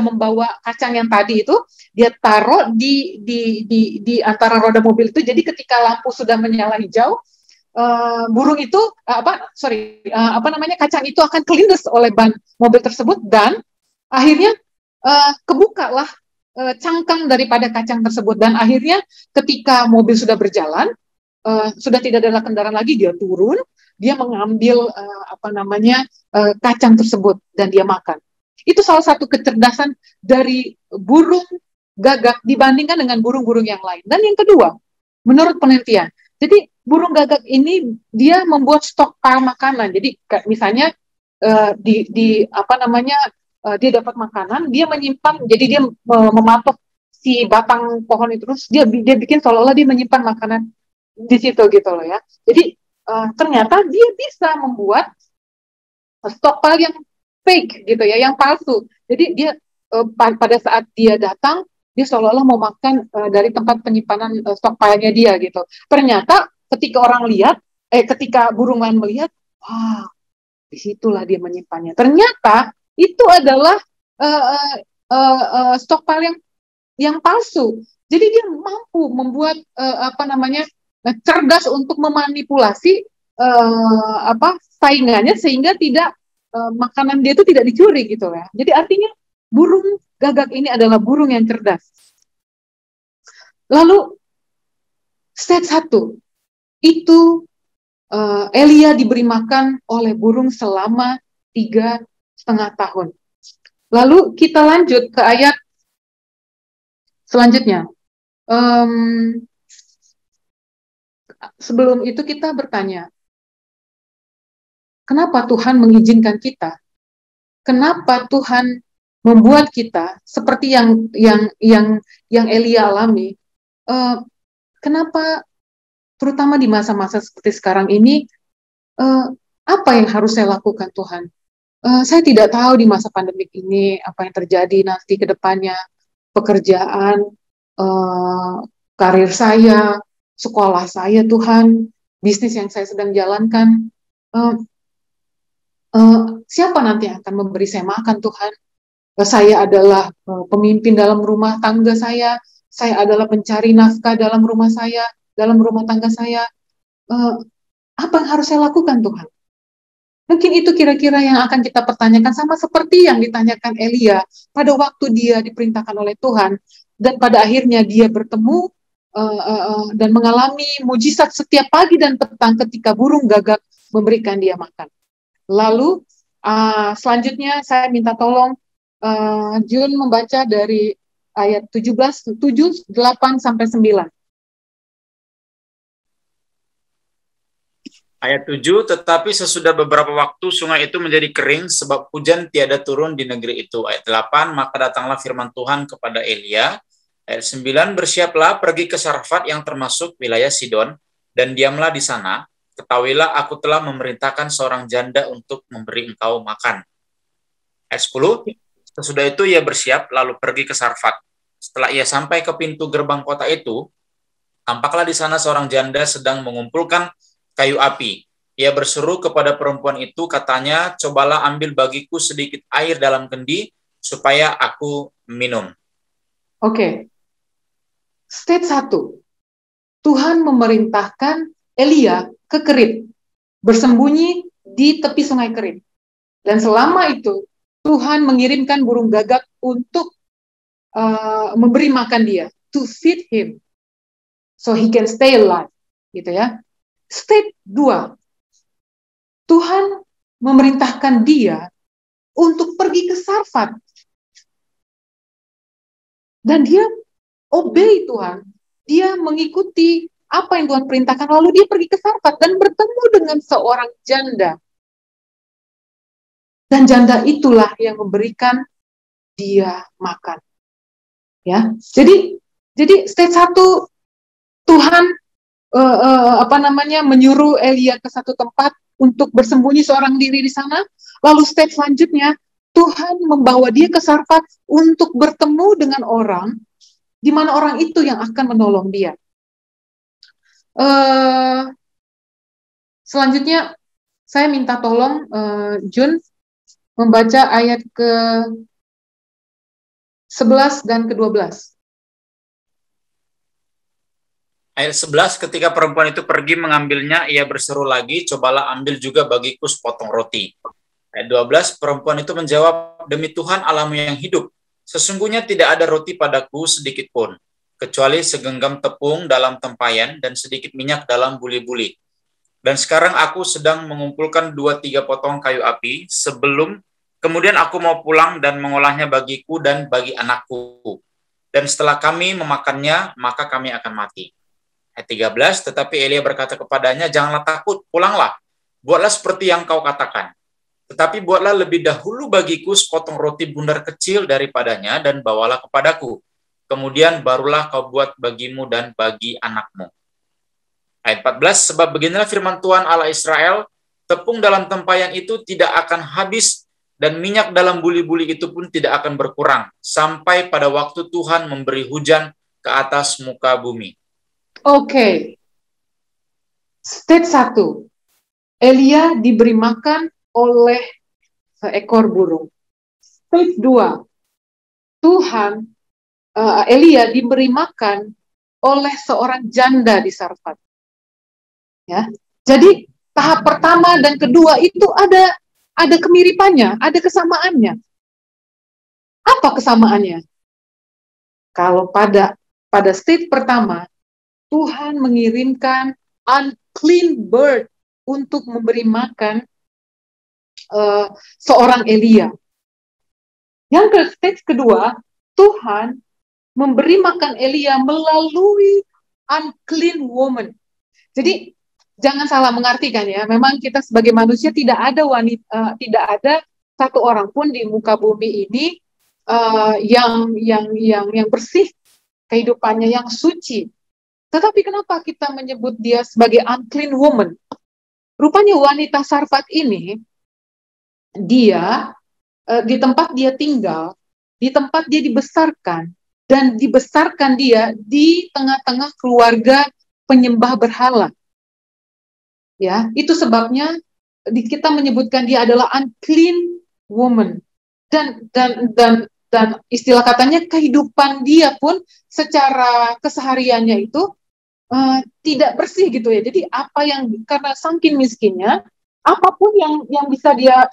membawa kacang yang tadi itu, dia taruh di antara roda mobil itu. Jadi ketika lampu sudah menyala hijau, burung itu kacang itu akan kelindes oleh ban mobil tersebut, dan akhirnya kebukalah cangkang daripada kacang tersebut. Dan akhirnya ketika mobil sudah berjalan, sudah tidak ada kendaraan lagi, dia turun, dia mengambil kacang tersebut dan dia makan. Itu salah satu kecerdasan dari burung gagak dibandingkan dengan burung-burung yang lain. Dan yang kedua, menurut penelitian, jadi burung gagak ini dia membuat stockpile makanan. Jadi misalnya dia dapat makanan, dia menyimpan, jadi dia mematok si batang pohon itu, terus dia bikin seolah-olah dia menyimpan makanan di situ gitu loh ya. Jadi ternyata dia bisa membuat stockpile yang fake gitu ya, yang palsu. Jadi dia pada saat dia datang, dia seolah-olah mau makan dari tempat penyimpanan stockpile-nya dia gitu. Ternyata ketika ketika burung lain melihat, wah, disitulah dia menyimpannya. Ternyata itu adalah stockpile yang palsu. Jadi dia mampu membuat cerdas untuk memanipulasi saingannya sehingga tidak makanan dia itu tidak dicuri gitu ya. Jadi artinya burung gagak ini adalah burung yang cerdas. Lalu stage 1 itu Elia diberi makan oleh burung selama 3,5 tahun. Lalu kita lanjut ke ayat selanjutnya. Sebelum itu kita bertanya, kenapa Tuhan mengizinkan kita? Kenapa Tuhan membuat kita seperti yang Elia alami? Kenapa terutama di masa-masa seperti sekarang ini, apa yang harus saya lakukan Tuhan? Saya tidak tahu di masa pandemik ini apa yang terjadi nanti ke depannya, pekerjaan, karir saya, sekolah saya Tuhan, bisnis yang saya sedang jalankan. Siapa nanti yang akan memberi saya makan Tuhan? Saya adalah pemimpin dalam rumah tangga saya adalah pencari nafkah dalam rumah saya, dalam rumah tangga saya. Apa yang harus saya lakukan Tuhan? Mungkin itu kira-kira yang akan kita pertanyakan, sama seperti yang ditanyakan Elia pada waktu dia diperintahkan oleh Tuhan, dan pada akhirnya dia bertemu dan mengalami mujizat setiap pagi dan petang ketika burung gagak memberikan dia makan. Lalu selanjutnya saya minta tolong Jun membaca dari ayat 17, 7, 8 sampai 9. Ayat 7, tetapi sesudah beberapa waktu sungai itu menjadi kering sebab hujan tiada turun di negeri itu. Ayat 8, maka datanglah firman Tuhan kepada Elia. Ayat 9, bersiaplah pergi ke Sarfat yang termasuk wilayah Sidon, dan diamlah di sana. Ketahuilah aku telah memerintahkan seorang janda untuk memberi engkau makan. Ayat 10, sesudah itu ia bersiap lalu pergi ke Sarfat. Setelah ia sampai ke pintu gerbang kota itu, tampaklah di sana seorang janda sedang mengumpulkan kayu api. Ia berseru kepada perempuan itu, katanya, cobalah ambil bagiku sedikit air dalam kendi, supaya aku minum. Oke. Stage 1. Tuhan memerintahkan Elia ke Kerit, bersembunyi di tepi sungai Kerit. Dan selama itu, Tuhan mengirimkan burung gagak untuk memberi makan dia, to feed him, so he can stay alive. Gitu ya. Step 2, Tuhan memerintahkan dia untuk pergi ke Sarfat. Dan dia obey Tuhan. Dia mengikuti apa yang Tuhan perintahkan. Lalu dia pergi ke Sarfat dan bertemu dengan seorang janda. Dan janda itulah yang memberikan dia makan. Ya, jadi stage 1 Tuhan menyuruh Elia ke satu tempat untuk bersembunyi seorang diri di sana. Lalu step selanjutnya Tuhan membawa dia ke Sarfat untuk bertemu dengan orang, di mana orang itu yang akan menolong dia. Selanjutnya saya minta tolong Jun membaca ayat ke-11 dan ke-12. Ayat 11, ketika perempuan itu pergi mengambilnya, ia berseru lagi, cobalah ambil juga bagiku sepotong roti. Ayat 12, perempuan itu menjawab, demi Tuhan Allahmu yang hidup, sesungguhnya tidak ada roti padaku sedikit pun, kecuali segenggam tepung dalam tempayan dan sedikit minyak dalam buli-buli. Dan sekarang aku sedang mengumpulkan 2-3 potong kayu api, kemudian aku mau pulang dan mengolahnya bagiku dan bagi anakku. Dan setelah kami memakannya, maka kami akan mati. Ayat 13, tetapi Elia berkata kepadanya, janganlah takut, pulanglah, buatlah seperti yang kau katakan. Tetapi buatlah lebih dahulu bagiku sepotong roti bundar kecil daripadanya dan bawalah kepadaku. Kemudian barulah kau buat bagimu dan bagi anakmu. Ayat 14, sebab beginilah firman Tuhan Allah Israel, tepung dalam tempayan itu tidak akan habis dan minyak dalam buli-buli itu pun tidak akan berkurang sampai pada waktu Tuhan memberi hujan ke atas muka bumi. Oke. Step 1. Elia diberi makan oleh seekor burung. Step 2. Elia diberi makan oleh seorang janda di Sarfat. Ya. Jadi tahap pertama dan kedua itu ada kemiripannya, ada kesamaannya. Apa kesamaannya? Kalau pada stage pertama Tuhan mengirimkan unclean bird untuk memberi makan seorang Elia. Yang ke stage kedua, Tuhan memberi makan Elia melalui unclean woman. Jadi jangan salah mengartikan ya. Memang kita sebagai manusia tidak ada satu orang pun di muka bumi ini yang bersih kehidupannya, yang suci. Tetapi kenapa kita menyebut dia sebagai unclean woman? Rupanya wanita Sarfat ini, dia di tempat dia tinggal, di tempat dia dibesarkan, dan dibesarkan dia di tengah-tengah keluarga penyembah berhala. Ya, itu sebabnya kita menyebutkan dia adalah unclean woman. Dan istilah katanya kehidupan dia pun secara kesehariannya itu tidak bersih gitu ya. Jadi karena saking miskinnya, apapun yang bisa dia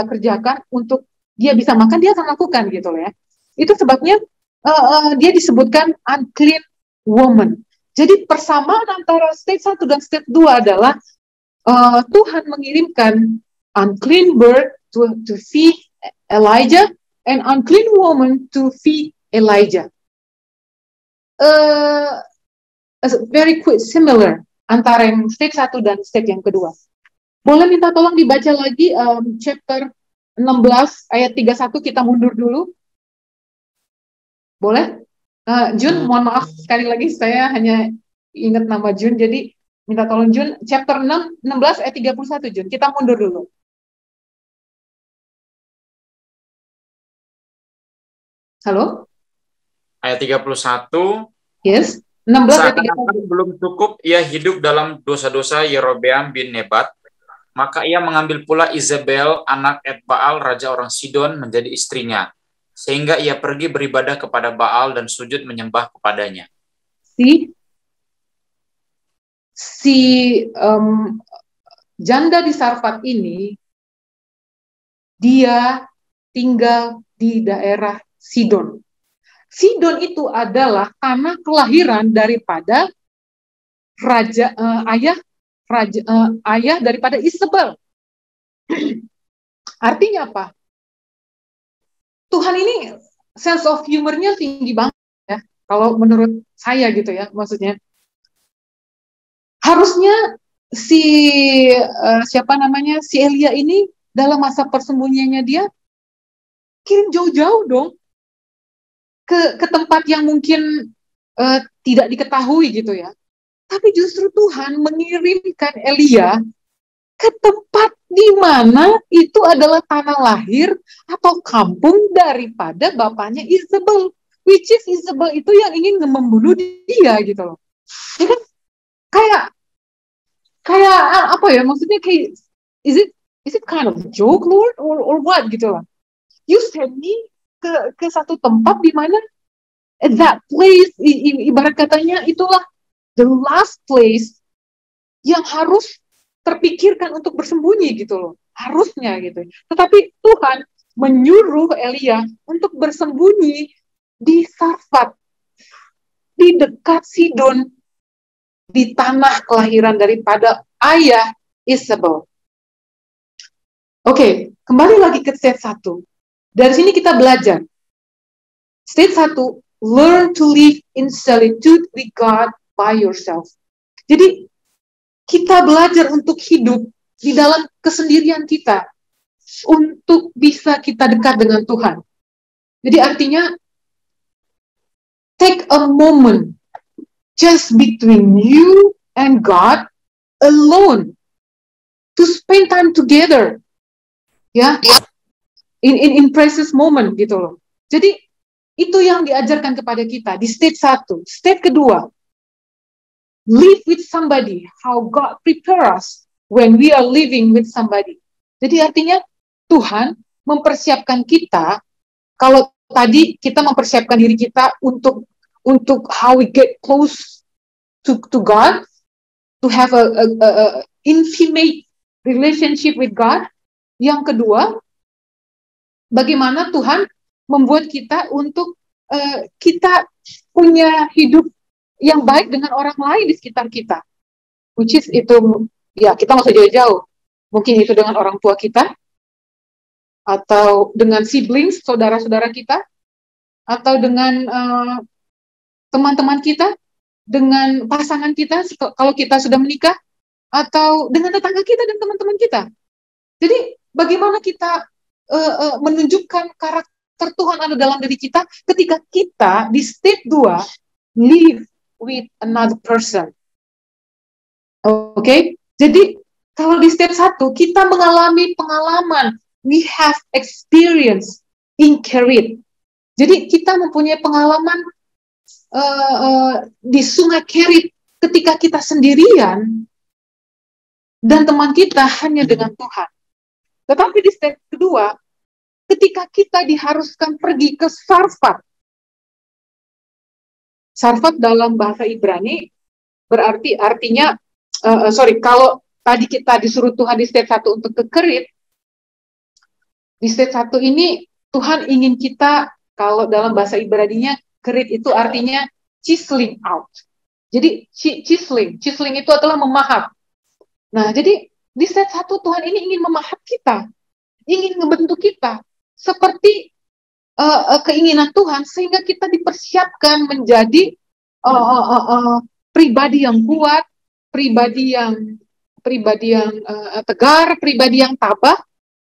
kerjakan untuk dia bisa makan, dia akan lakukan gitu ya. Itu sebabnya dia disebutkan unclean woman. Jadi persamaan antara state 1 dan state 2 adalah Tuhan mengirimkan unclean bird to feed Elijah and unclean woman to feed Elijah. Very quick similar antara yang state 1 dan state yang kedua. Boleh minta tolong dibaca lagi chapter 16 ayat 31, kita mundur dulu. Boleh? Jun, mohon maaf sekali lagi saya hanya ingat nama Jun, jadi minta tolong Jun, chapter 16 ayat 31 Jun, kita mundur dulu. Halo? Ayat 31. Yes, 16 ayat 31. Seakan-akan belum cukup ia hidup dalam dosa-dosa Yerobeam bin Nebat, maka ia mengambil pula Izebel, anak Etbaal, raja orang Sidon, menjadi istrinya. Sehingga ia pergi beribadah kepada Baal dan sujud menyembah kepadanya. Si janda di Sarfat ini, dia tinggal di daerah Sidon. Sidon itu adalah tanah kelahiran daripada ayah daripada Isabel. Artinya apa? Tuhan ini sense of humor-nya tinggi banget ya, kalau menurut saya gitu ya, maksudnya. Harusnya si Elia ini dalam masa persembunyiannya dia kirim jauh-jauh dong ke tempat yang mungkin tidak diketahui gitu ya. Tapi justru Tuhan mengirimkan Elia ke tempat di mana itu adalah tanah lahir atau kampung daripada bapaknya Isabel, which is Isabel itu yang ingin membunuh dia gitu loh. Ya kan? Kayak apa ya, maksudnya kayak is it kind of joke Lord or what gitu loh. You send me ke satu tempat di mana that place ibarat katanya itulah the last place yang harus terpikirkan untuk bersembunyi gitu loh, harusnya gitu. Tetapi Tuhan menyuruh Elia untuk bersembunyi di Sarfat, di dekat Sidon, di tanah kelahiran daripada ayah Isabel. Oke, kembali lagi ke state 1. Dari sini kita belajar. State 1, learn to live in solitude with God by yourself. Jadi kita belajar untuk hidup di dalam kesendirian kita, untuk bisa kita dekat dengan Tuhan. Jadi artinya, take a moment just between you and God alone to spend time together, ya, in precious moment gitu loh. Jadi itu yang diajarkan kepada kita di stage 1. Stage kedua, live with somebody, how God prepare us when we are living with somebody. Jadi artinya Tuhan mempersiapkan kita, kalau tadi kita mempersiapkan diri kita untuk how we get close to God, to have a intimate relationship with God. Yang kedua, bagaimana Tuhan membuat kita untuk kita punya hidup yang baik dengan orang lain di sekitar kita, which is itu ya kita nggak usah jauh-jauh, mungkin itu dengan orang tua kita, atau dengan siblings, saudara-saudara kita, atau dengan teman-teman kita, dengan pasangan kita kalau kita sudah menikah, atau dengan tetangga kita dan teman-teman kita. Jadi bagaimana kita menunjukkan karakter Tuhan ada dalam diri kita ketika kita di state 2 live with another person. Oke? Jadi kalau di stage 1 kita mengalami pengalaman, we have experience in Kerit. Jadi kita mempunyai pengalaman di sungai Kerit ketika kita sendirian dan teman kita hanya dengan Tuhan. Tetapi di stage kedua, ketika kita diharuskan pergi ke Sarfat. Sarfat dalam bahasa Ibrani berarti artinya, kalau tadi kita disuruh Tuhan di stage 1 untuk ke Kerit, di stage 1 ini Tuhan ingin kita, kalau dalam bahasa Ibraninya Kerit itu artinya chiseling out. Jadi chiseling itu adalah memahat. Nah, jadi di stage 1 Tuhan ini ingin memahat kita, ingin membentuk kita seperti keinginan Tuhan, sehingga kita dipersiapkan menjadi pribadi yang kuat, pribadi yang tegar, pribadi yang tabah.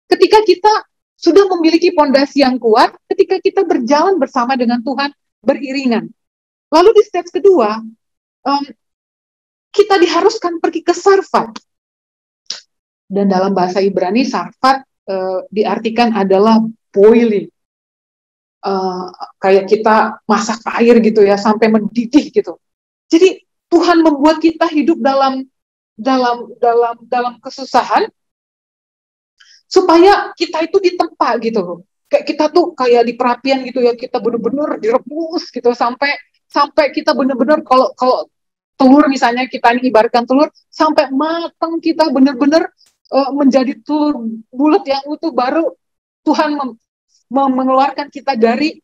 Ketika kita sudah memiliki pondasi yang kuat, ketika kita berjalan bersama dengan Tuhan beriringan. Lalu di stage kedua, kita diharuskan pergi ke Sarfat. Dan dalam bahasa Ibrani, Sarfat diartikan adalah boiling. Kayak kita masak air gitu ya, sampai mendidih gitu. Jadi Tuhan membuat kita hidup dalam kesusahan, supaya kita itu ditempa gitu loh. Kayak kita tuh kayak di perapian gitu ya, kita benar-benar direbus gitu sampai kita benar-benar kalau telur misalnya, kita ini ibaratkan telur sampai matang, kita benar-benar menjadi telur bulat yang utuh, baru Tuhan mengeluarkan kita dari,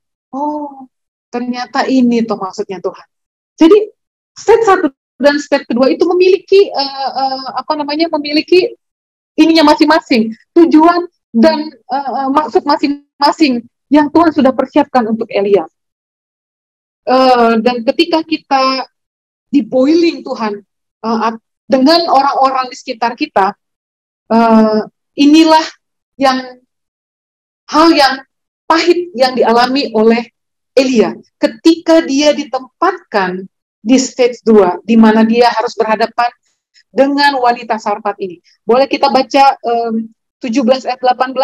ternyata ini tuh maksudnya Tuhan. Jadi stage 1 dan stage kedua itu memiliki memiliki ininya masing-masing, tujuan dan maksud masing-masing yang Tuhan sudah persiapkan untuk Elia. Dan ketika kita di boiling Tuhan dengan orang-orang di sekitar kita, inilah hal yang pahit yang dialami oleh Elia ketika dia ditempatkan di stage 2, di mana dia harus berhadapan dengan wanita Sarfat ini. Boleh kita baca 17 ayat 18?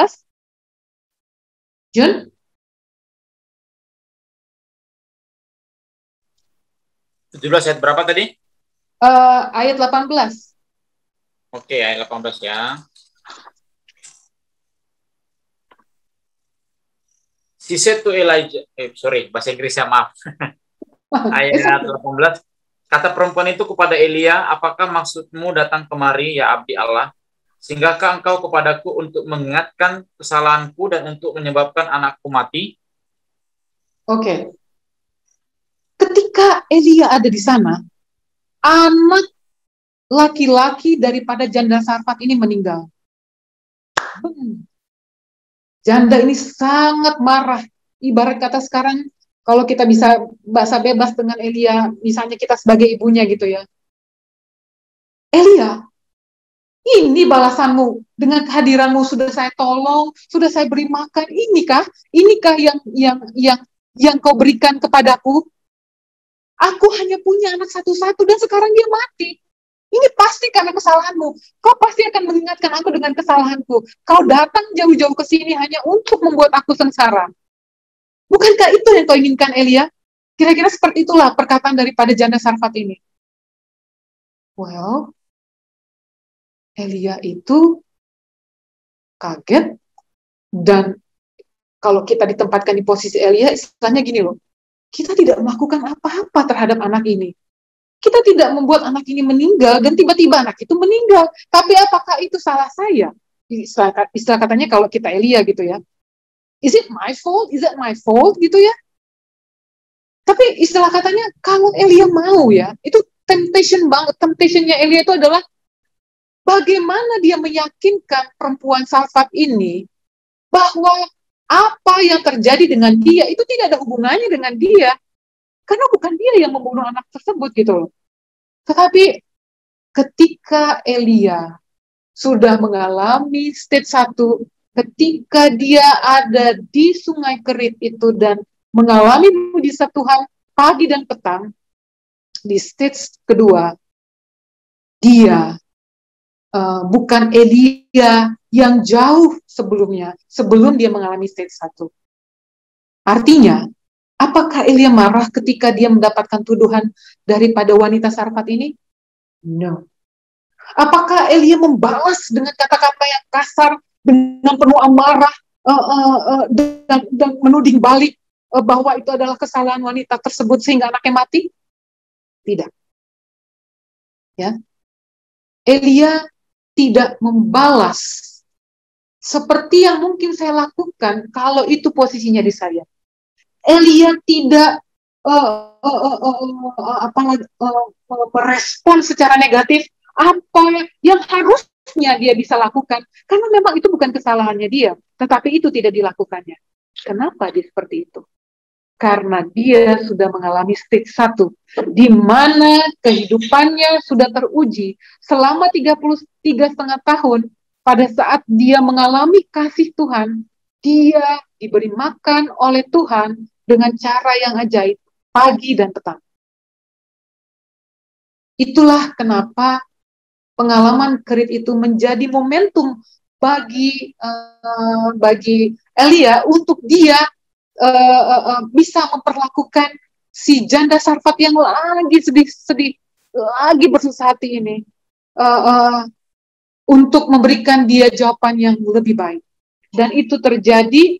Jun? 17 ayat berapa tadi? Ayat 18. Oke, ayat 18 ya. She said to Elijah, bahasa Inggrisnya maaf. Ayat 18, kata perempuan itu kepada Elia, apakah maksudmu datang kemari, ya abdi Allah? Singgahkah engkau kepadaku untuk mengingatkan kesalahanku dan untuk menyebabkan anakku mati? Oke. Ketika Elia ada di sana, anak laki-laki daripada janda Sarfat ini meninggal. Janda ini sangat marah. Ibarat kata sekarang, kalau kita bisa bahasa bebas dengan Elia, misalnya kita sebagai ibunya gitu ya. Elia, ini balasanmu, dengan kehadiranmu sudah saya tolong, sudah saya beri makan. Inikah yang kau berikan kepadaku? Aku hanya punya anak satu-satu dan sekarang dia mati. Ini pasti karena kesalahanmu. Kau pasti akan mengingatkan aku dengan kesalahanku. Kau datang jauh-jauh ke sini hanya untuk membuat aku sengsara. Bukankah itu yang kau inginkan, Elia? Kira-kira seperti itulah perkataan daripada janda Sarfat ini. Well, Elia itu kaget, dan kalau kita ditempatkan di posisi Elia, istilahnya gini loh, kita tidak melakukan apa-apa terhadap anak ini. Kita tidak membuat anak ini meninggal, dan tiba-tiba anak itu meninggal. Tapi apakah itu salah saya? Istilah katanya kalau kita Elia gitu ya. Is it my fault? Is it my fault? Gitu ya. Tapi istilah katanya, kalau Elia mau ya, itu temptation banget. Temptation-nya Elia itu adalah bagaimana dia meyakinkan perempuan Sarfat ini bahwa apa yang terjadi dengan dia itu tidak ada hubungannya dengan dia. Karena bukan dia yang membunuh anak tersebut gitu loh. Tetapi ketika Elia sudah mengalami stage 1, ketika dia ada di Sungai Kerit itu dan mengalami mujizat Tuhan pagi dan petang, di stage kedua, dia bukan Elia yang jauh sebelumnya, sebelum dia mengalami stage 1. Artinya, apakah Elia marah ketika dia mendapatkan tuduhan daripada wanita Sarfat ini? No. Apakah Elia membalas dengan kata-kata yang kasar, dengan penuh amarah, dan menuding balik bahwa itu adalah kesalahan wanita tersebut sehingga anaknya mati? Tidak. Ya. Elia tidak membalas seperti yang mungkin saya lakukan kalau itu posisinya di saya. Elia tidak apalagi merespon secara negatif apa yang harusnya dia bisa lakukan, karena memang itu bukan kesalahannya dia, tetapi itu tidak dilakukannya. Kenapa dia seperti itu? Karena dia sudah mengalami stage 1, di mana kehidupannya sudah teruji selama 33,5 tahun. Pada saat dia mengalami kasih Tuhan, dia diberi makan oleh Tuhan dengan cara yang ajaib, pagi dan petang. Itulah kenapa pengalaman kerit itu menjadi momentum bagi Elia untuk dia bisa memperlakukan si janda Sarfat yang lagi sedih, lagi bersusah hati ini, untuk memberikan dia jawaban yang lebih baik. Dan itu terjadi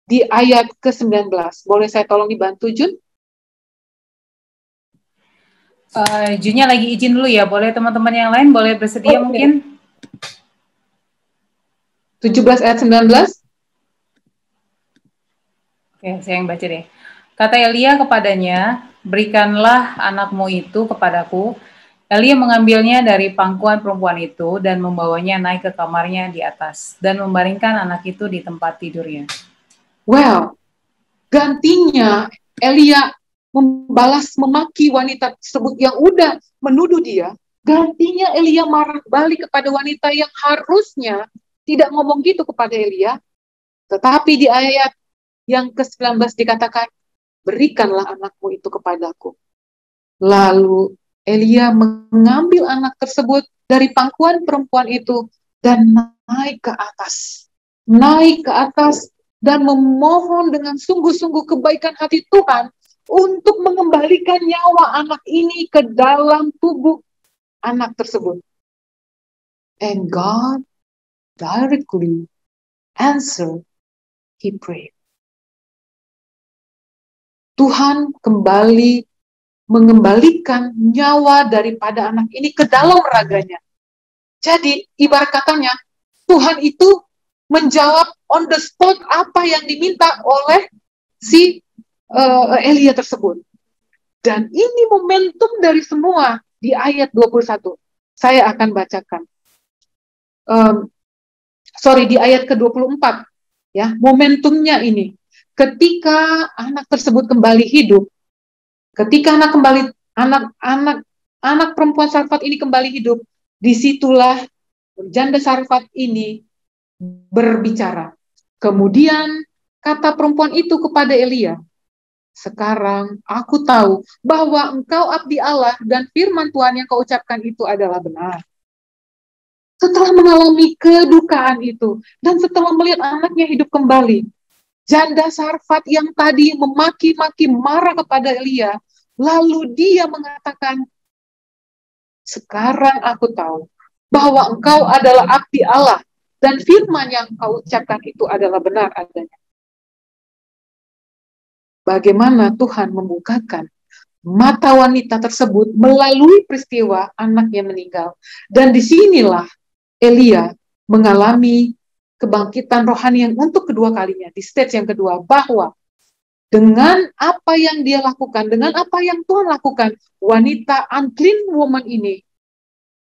di ayat ke-19. Boleh saya tolong dibantu, Jun? Junnya lagi izin dulu ya, boleh teman-teman yang lain boleh bersedia mungkin? 17 ayat 19. Oke, saya yang baca deh. Kata Elia kepadanya, berikanlah anakmu itu kepadaku. Elia mengambilnya dari pangkuan perempuan itu dan membawanya naik ke kamarnya di atas dan membaringkan anak itu di tempat tidurnya. Well, gantinya Elia membalas memaki wanita tersebut yang udah menuduh dia. Gantinya Elia marah balik kepada wanita yang harusnya tidak ngomong gitu kepada Elia. Tetapi di ayat yang ke-19 dikatakan, berikanlah anakmu itu kepadaku. Lalu Elia mengambil anak tersebut dari pangkuan perempuan itu dan naik ke atas dan memohon dengan sungguh-sungguh kebaikan hati Tuhan untuk mengembalikan nyawa anak ini ke dalam tubuh anak tersebut. And God directly answered, he prayed. Tuhan kembali mengembalikan nyawa daripada anak ini ke dalam raganya. Jadi, ibarat katanya, Tuhan itu menjawab on the spot apa yang diminta oleh si Elia tersebut. Dan ini momentum dari semua di ayat 21. Saya akan bacakan. Di ayat ke-24. Ya, momentumnya ini. Ketika anak tersebut kembali hidup, ketika anak perempuan Sarfat ini kembali hidup, disitulah janda Sarfat ini berbicara. Kemudian kata perempuan itu kepada Elia, sekarang aku tahu bahwa engkau abdi Allah dan firman Tuhan yang kau ucapkan itu adalah benar. Setelah mengalami kedukaan itu, dan setelah melihat anaknya hidup kembali, janda Sarfat yang tadi memaki-maki marah kepada Elia, lalu dia mengatakan, sekarang aku tahu bahwa engkau adalah abdi Allah dan firman yang kau ucapkan itu adalah benar adanya. Bagaimana Tuhan membukakan mata wanita tersebut melalui peristiwa anaknya meninggal. Dan disinilah Elia mengalami kebangkitan rohani yang untuk kedua kalinya, di stage yang kedua, bahwa dengan apa yang dia lakukan, dengan apa yang Tuhan lakukan, wanita unclean woman ini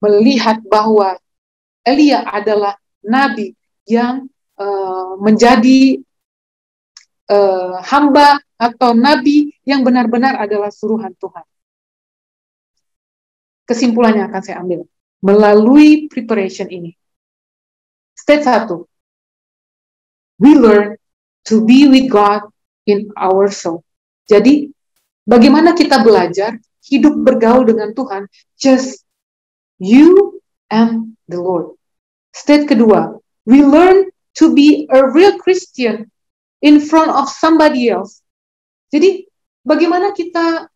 melihat bahwa Elia adalah nabi yang menjadi hamba atau nabi yang benar-benar adalah suruhan Tuhan. Kesimpulannya akan saya ambil melalui preparation ini. Stage 1. We learn to be with God in our soul. Jadi, bagaimana kita belajar hidup bergaul dengan Tuhan, just you and the Lord. Stage kedua, we learn to be a real Christian in front of somebody else. Jadi, bagaimana kita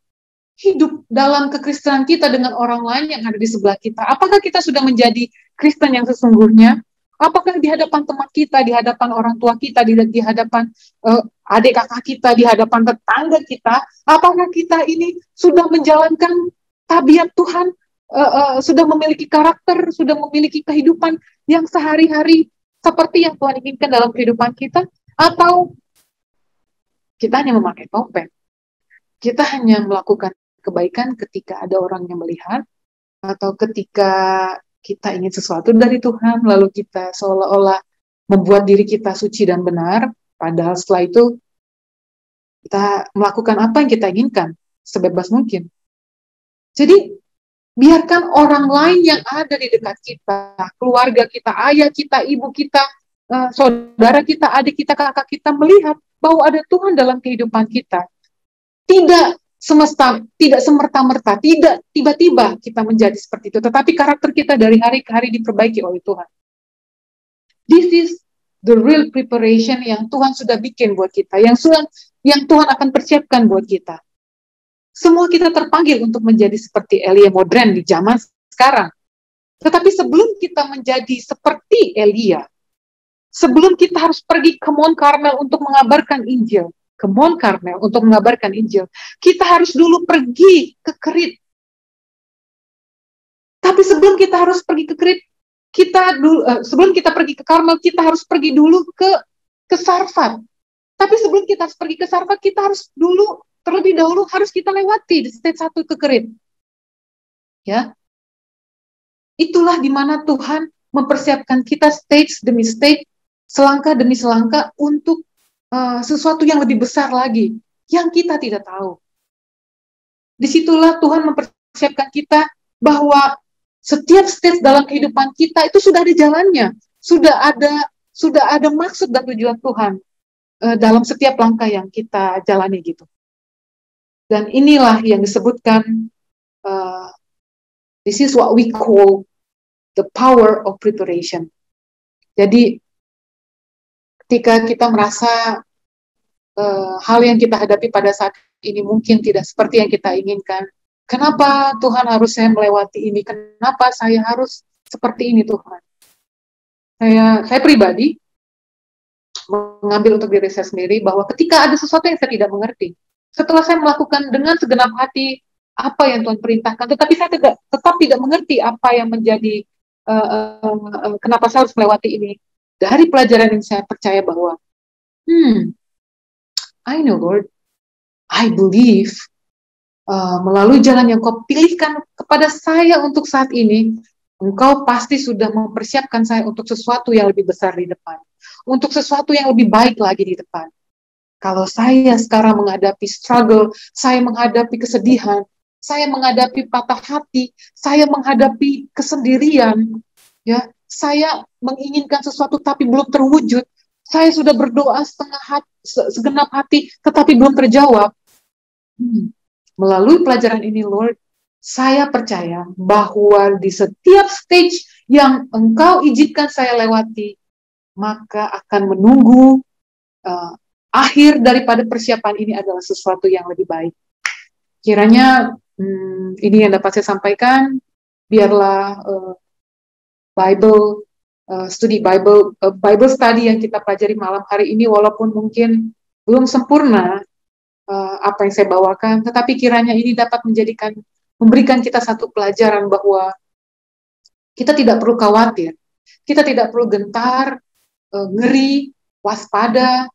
hidup dalam kekristenan kita dengan orang lain yang ada di sebelah kita? Apakah kita sudah menjadi Kristen yang sesungguhnya? Apakah di hadapan teman kita, di hadapan orang tua kita, di hadapan adik kakak kita, di hadapan tetangga kita, apakah kita ini sudah menjalankan tabiat Tuhan, sudah memiliki karakter, sudah memiliki kehidupan yang sehari-hari seperti yang Tuhan inginkan dalam kehidupan kita? Atau kita hanya memakai topeng? kita hanya melakukan kebaikan ketika ada orang yang melihat, atau ketika kita ingin sesuatu dari Tuhan, lalu kita seolah-olah membuat diri kita suci dan benar, padahal setelah itu kita melakukan apa yang kita inginkan, sebebas mungkin. Jadi, biarkan orang lain yang ada di dekat kita, keluarga kita, ayah kita, ibu kita, saudara kita, adik kita, kakak kita, melihat bahwa ada Tuhan dalam kehidupan kita. Tidak semerta-merta, tidak tiba-tiba kita menjadi seperti itu, tetapi karakter kita dari hari ke hari diperbaiki oleh Tuhan. This is the real preparation yang Tuhan sudah bikin buat kita, yang Tuhan akan persiapkan buat kita. Semua kita terpanggil untuk menjadi seperti Elia modern di zaman sekarang. Tetapi sebelum kita menjadi seperti Elia, sebelum kita harus pergi ke Mount Carmel untuk mengabarkan Injil, kita harus dulu pergi ke Kerit. Tapi sebelum kita harus pergi ke Kerit, sebelum kita pergi ke Karmel, kita harus pergi dulu ke Sarfat. Tapi sebelum kita harus pergi ke Sarfat, kita harus terlebih dahulu harus kita lewati di stage 1 ke Kerit. Ya. Itulah di mana Tuhan mempersiapkan kita stage demi stage, selangkah demi selangkah untuk sesuatu yang lebih besar lagi, yang kita tidak tahu. Disitulah Tuhan mempersiapkan kita bahwa setiap stage dalam kehidupan kita itu sudah ada jalannya, sudah ada maksud dan tujuan Tuhan dalam setiap langkah yang kita jalani gitu. Dan inilah yang disebutkan, this is what we call the power of preparation. Jadi ketika kita merasa hal yang kita hadapi pada saat ini mungkin tidak seperti yang kita inginkan, kenapa Tuhan harus saya melewati ini? Kenapa saya harus seperti ini Tuhan? Saya pribadi mengambil untuk diri saya sendiri bahwa ketika ada sesuatu yang saya tidak mengerti, setelah saya melakukan dengan segenap hati apa yang Tuhan perintahkan, tetapi saya tetap tidak mengerti apa yang menjadi kenapa saya harus melewati ini. Dari pelajaran ini saya percaya bahwa I know Lord, I believe melalui jalan yang Kau pilihkan kepada saya untuk saat ini, Engkau pasti sudah mempersiapkan saya untuk sesuatu yang lebih besar di depan, untuk sesuatu yang lebih baik lagi di depan. Kalau saya sekarang menghadapi struggle, saya menghadapi kesedihan, saya menghadapi patah hati, saya menghadapi kesendirian, ya, saya menginginkan sesuatu tapi belum terwujud, saya sudah berdoa segenap hati tetapi belum terjawab. Melalui pelajaran ini, Lord, saya percaya bahwa di setiap stage yang Engkau izinkan saya lewati, maka akan menunggu akhir daripada persiapan ini adalah sesuatu yang lebih baik. Kiranya ini yang dapat saya sampaikan. Biarlah Bible study yang kita pelajari malam hari ini, walaupun mungkin belum sempurna apa yang saya bawakan, tetapi kiranya ini dapat memberikan kita satu pelajaran bahwa kita tidak perlu khawatir, kita tidak perlu gentar, ngeri, waspada,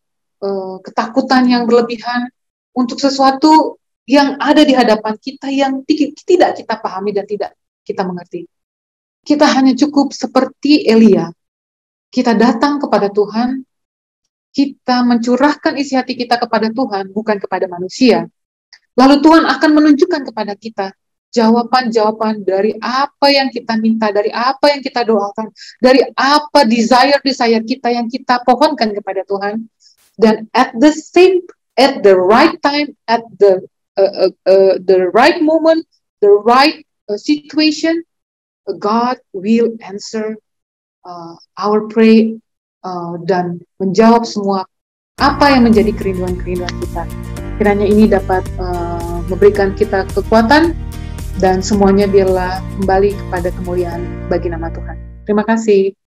ketakutan yang berlebihan untuk sesuatu yang ada di hadapan kita yang tidak kita pahami dan tidak kita mengerti. Kita hanya cukup seperti Elia. Kita datang kepada Tuhan, kita mencurahkan isi hati kita kepada Tuhan, bukan kepada manusia. Lalu Tuhan akan menunjukkan kepada kita jawaban-jawaban dari apa yang kita minta, dari apa yang kita doakan, dari apa desire kita yang kita pohonkan kepada Tuhan. Dan at the right time, at the right moment, the right situation, God will answer our prayer dan menjawab semua apa yang menjadi kerinduan-kerinduan kita. Kiranya ini dapat memberikan kita kekuatan dan semuanya biarlah kembali kepada kemuliaan bagi nama Tuhan. Terima kasih.